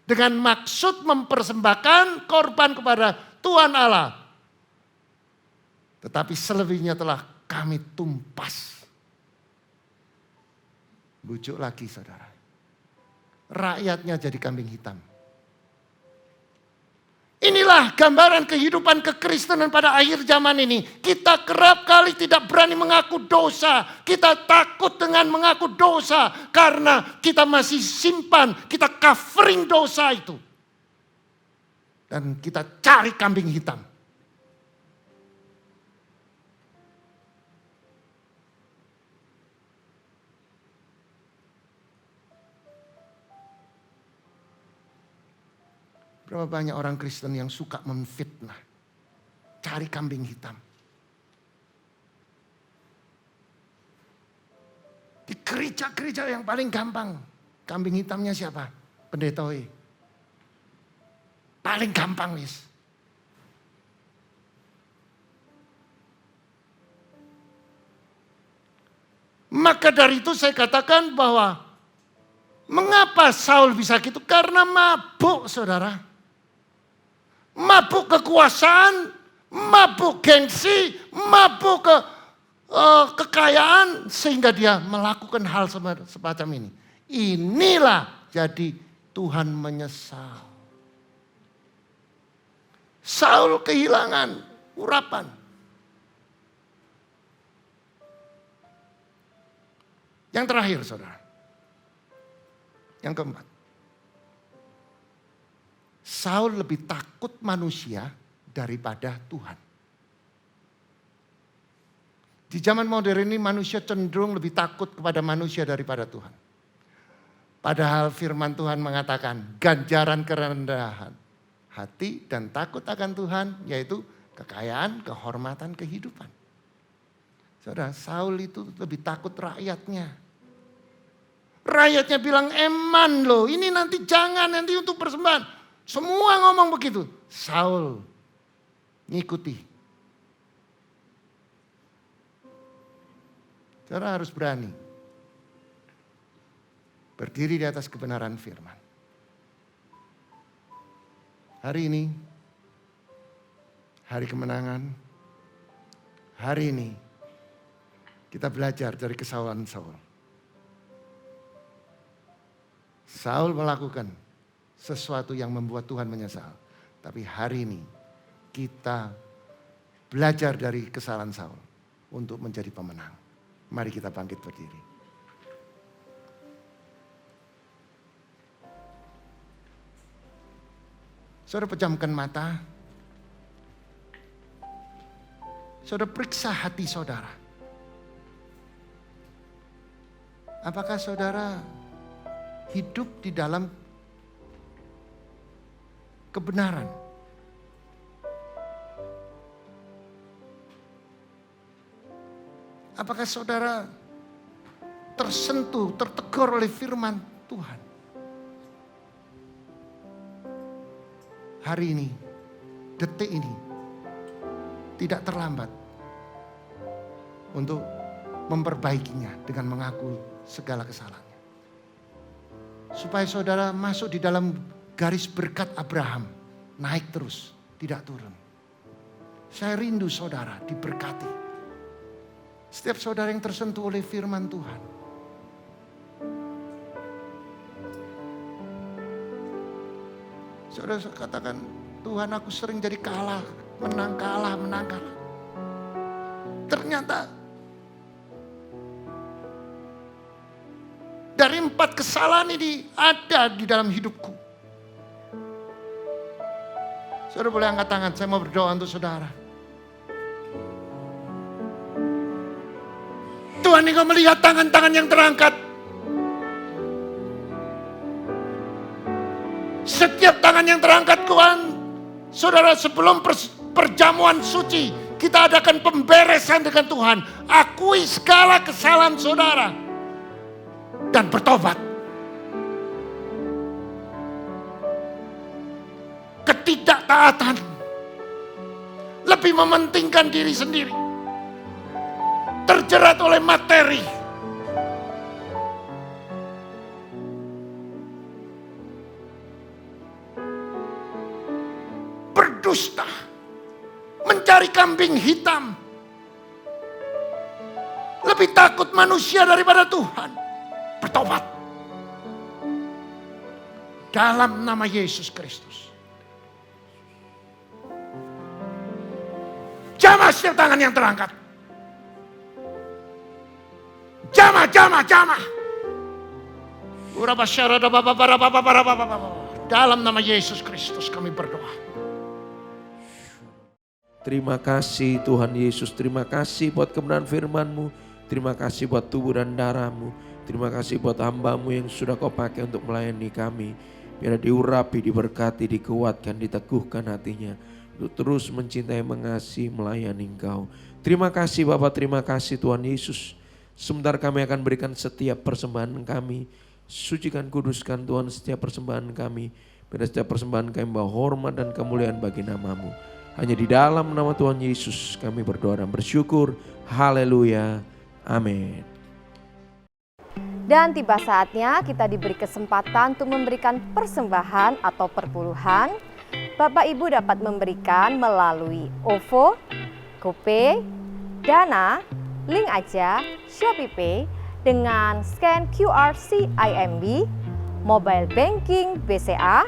dengan maksud mempersembahkan korban kepada Tuhan Allah. Tetapi selebihnya telah kami tumpas. Bujuk lagi saudara. Rakyatnya jadi kambing hitam. Inilah gambaran kehidupan kekristenan pada akhir zaman ini. Kita kerap kali tidak berani mengaku dosa. Kita takut dengan mengaku dosa. Karena kita masih simpan, kita covering dosa itu. Dan kita cari kambing hitam. Berapa banyak orang Kristen yang suka memfitnah. Cari kambing hitam. Di gereja-gereja yang paling gampang. Kambing hitamnya siapa? Pendeta OE. Paling gampang wis. Maka dari itu saya katakan bahwa mengapa Saul bisa gitu? Karena mabuk saudara. Mabuk kekuasaan, mabuk gengsi, mabuk kekayaan sehingga dia melakukan hal semacam ini. Inilah jadi Tuhan menyesal. Saul kehilangan urapan. Yang terakhir saudara. Yang keempat. Saul lebih takut manusia daripada Tuhan. Di zaman modern ini manusia cenderung lebih takut kepada manusia daripada Tuhan. Padahal firman Tuhan mengatakan ganjaran kerendahan hati dan takut akan Tuhan yaitu kekayaan, kehormatan, kehidupan. Saudara, Saul itu lebih takut rakyatnya. Rakyatnya bilang eman loh, ini nanti jangan, nanti untuk persembahan. Semua ngomong begitu. Saul ngikuti. Saudara harus berani berdiri di atas kebenaran firman. Hari ini, hari kemenangan, hari ini kita belajar dari kesalahan Saul. Saul melakukan sesuatu yang membuat Tuhan menyesal. Tapi hari ini kita belajar dari kesalahan Saul untuk menjadi pemenang. Mari kita bangkit berdiri. Saudara pejamkan mata. Saudara periksa hati saudara. Apakah saudara hidup di dalam kebenaran? Apakah saudara tersentuh, tertegur oleh firman Tuhan? Hari ini, detik ini, tidak terlambat untuk memperbaikinya dengan mengaku segala kesalahannya. Supaya saudara masuk di dalam garis berkat Abraham, naik terus, tidak turun. Saya rindu saudara diberkati. Setiap saudara yang tersentuh oleh firman Tuhan. Saudara katakan, Tuhan aku sering jadi kalah, menang kalah. Ternyata dari 4 kesalahan ini ada di dalam hidupku. Saudara boleh angkat tangan, saya mau berdoa untuk saudara. Tuhan, Engkau melihat tangan-tangan yang terangkat. Setiap tangan yang terangkat Tuhan, saudara, sebelum perjamuan suci, kita adakan pemberesan dengan Tuhan. Akui segala kesalahan saudara dan bertobat. Ketidaktaatan lebih mementingkan diri sendiri. Terjerat oleh materi. Berdusta. Mencari kambing hitam. Lebih takut manusia daripada Tuhan. Bertobat. Dalam nama Yesus Kristus. Jamah setiap tangan yang terangkat. Jamah. Dalam nama Yesus Kristus kami berdoa. Terima kasih Tuhan Yesus, terima kasih buat kebenaran firman-Mu, terima kasih buat tubuh dan darah-Mu, terima kasih buat hamba-Mu yang sudah Kau pakai untuk melayani kami. Biar diurapi, diberkati, dikuatkan, diteguhkan hatinya untuk terus mencintai, mengasihi, melayani Engkau. Terima kasih Bapa, terima kasih Tuhan Yesus. Sebentar kami akan berikan setiap persembahan kami. Sucikan, kuduskan Tuhan setiap persembahan kami. Biar setiap persembahan kami bawa hormat dan kemuliaan bagi nama-Mu. Hanya di dalam nama Tuhan Yesus kami berdoa dan bersyukur. Haleluya. Amin. Dan tiba saatnya kita diberi kesempatan untuk memberikan persembahan atau perpuluhan. Bapak Ibu dapat memberikan melalui OVO, GoPay, Dana, Link Aja, ShopeePay dengan scan QR CIMB mobile banking BCA,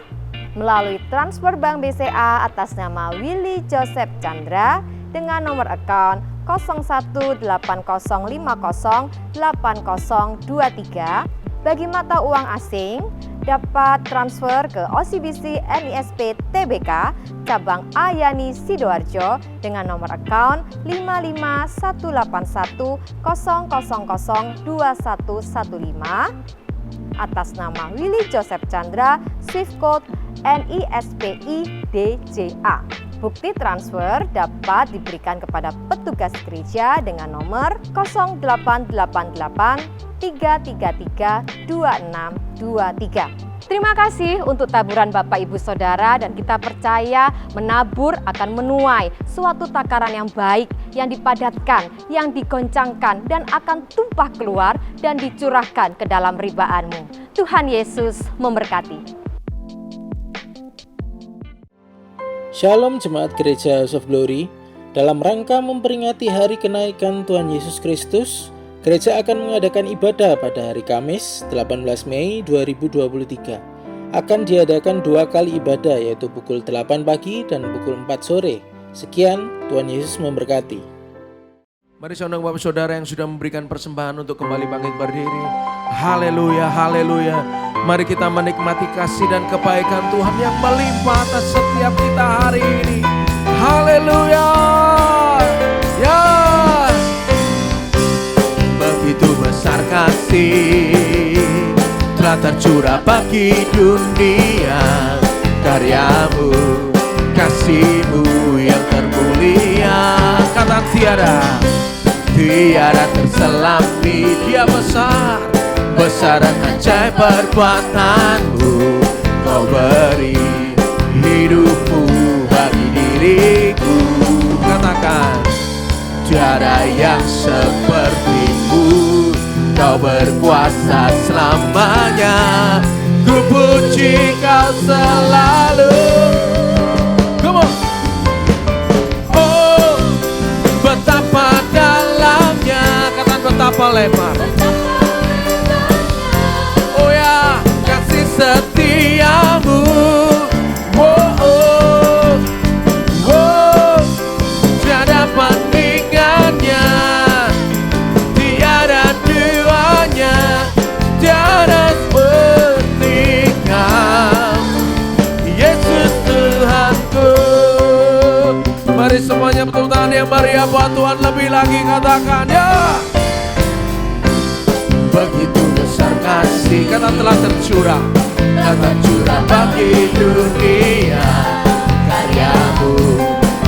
melalui transfer bank BCA atas nama Willy Joseph Chandra dengan nomor account 0150508023. Bagi mata uang asing dapat transfer ke OCBC NISP TBK cabang Ayani Sidoarjo dengan nomor account 5518100002115 atas nama Willy Joseph Chandra, Swift Code NISPI DJA. Bukti transfer dapat diberikan kepada petugas gereja dengan nomor 0888-333-2623. Terima kasih untuk taburan Bapak Ibu Saudara, dan kita percaya menabur akan menuai suatu takaran yang baik, yang dipadatkan, yang digoncangkan, dan akan tumpah keluar dan dicurahkan ke dalam ribaanmu. Tuhan Yesus memberkati. Shalom Jemaat Gereja House of Glory. Dalam rangka memperingati hari kenaikan Tuhan Yesus Kristus, gereja akan mengadakan ibadah pada hari Kamis 18 Mei 2023. Akan diadakan 2 kali ibadah, yaitu pukul 8 pagi dan pukul 4 sore. Sekian, Tuhan Yesus memberkati. Mari saudara Bapak Saudara yang sudah memberikan persembahan untuk kembali bangkit berdiri. Haleluya, haleluya. Mari kita menikmati kasih dan kebaikan Tuhan yang melimpah atas setiap kita hari ini. Haleluya. Ya. Begitu besar kasih telah tercurah bagi dunia. Karyamu, kasihmu yang termulia. Kata tiada terselami, dia besar, besar dan ajaib perbuatanmu. Kau beri hidupmu bagi diriku. Katakan, tiada yang sepertimu. Kau berkuasa selamanya. Ku puji kau selalu. Come on. Oh, betapa dalamnya, katakan betapa lebar. Oh ya, kasih setiamu. Oh, oh, oh, tiada bandingannya, tiada duanya, tiada seperti Yesus Tuhanku. Mari semuanya tepuk tangan yang meriah buat Tuhan lebih lagi, katakan ya. Begitu besar kasih, kata telah tercurah, bagi dunia. Karyamu,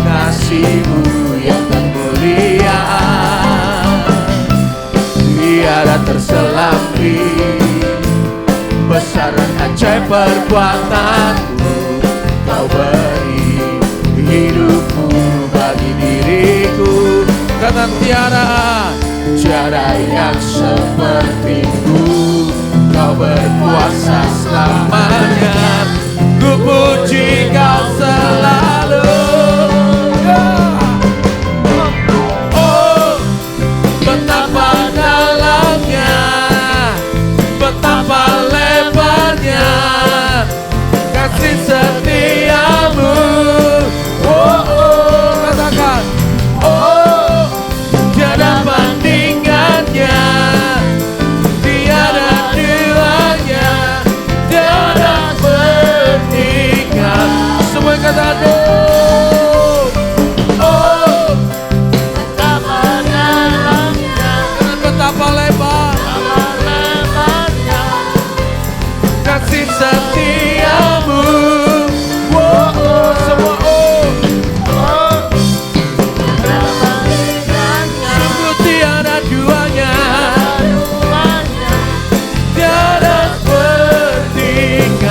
kasihmu yang termulia, tiada terselami. Besar dan ajaib perbuatanmu. Kau beri hidupmu bagi diriku. Kata tiada yang sepertimu. Kau berkuasa selamanya. Ku puji kau selalu. Oh, betapa dalamnya, betapa lebarnya kasih setiamu. Oh, oh, katakan, oh, tiada bandingannya, tiada duanya, tiada bandingan. Semua katakan, oh, betapa dalamnya, betapa lebar, kasih setiamu. Oh, oh, semua oh, sungguh tiada duanya, tiada sepertikan.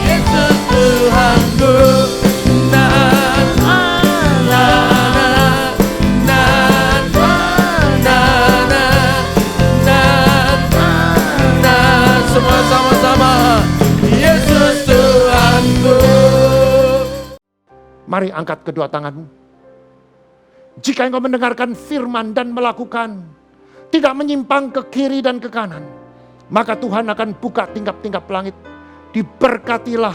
Yesus Tuhanku. Na, na, na, na, na, na, na. Semua sama-sama, Yesus Tuhanku. Mari angkat kedua tanganmu. Jika engkau mendengarkan firman dan melakukan, tidak menyimpang ke kiri dan ke kanan, maka Tuhan akan buka tingkap-tingkap langit. Diberkatilah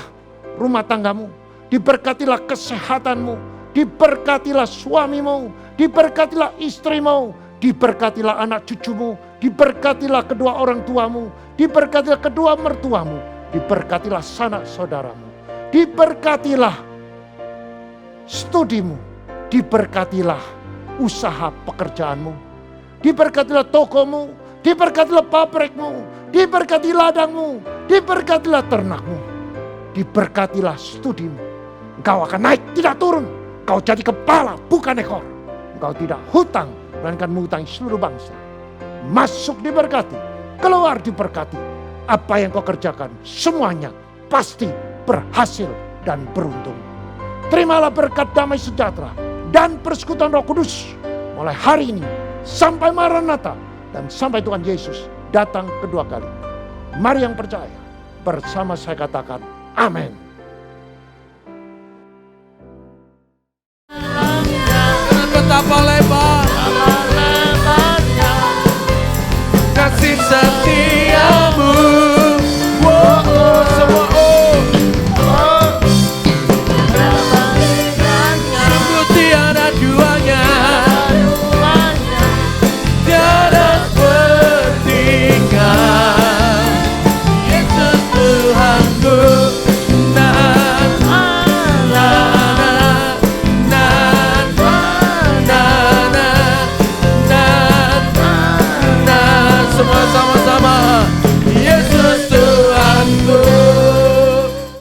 rumah tanggamu, diberkatilah kesehatanmu, diberkatilah suamimu, diberkatilah istrimu, diberkatilah anak cucumu, diberkatilah kedua orang tuamu, diberkatilah kedua mertuamu, diberkatilah sanak saudaramu, diberkatilah studimu, diberkatilah usaha pekerjaanmu, diberkatilah tokomu, diberkatilah pabrikmu, diberkati ladangmu, diberkatilah ternakmu, diberkatilah studimu. Engkau akan naik, tidak turun. Engkau jadi kepala, bukan ekor. Engkau tidak hutang, melainkan menghutangi seluruh bangsa. Masuk diberkati, keluar diberkati. Apa yang kau kerjakan, semuanya pasti berhasil dan beruntung. Terimalah berkat damai sejahtera dan persekutuan Roh Kudus mulai hari ini sampai Maranatha dan sampai Tuhan Yesus datang kedua kali. Mari yang percaya bersama saya katakan amin. Betapa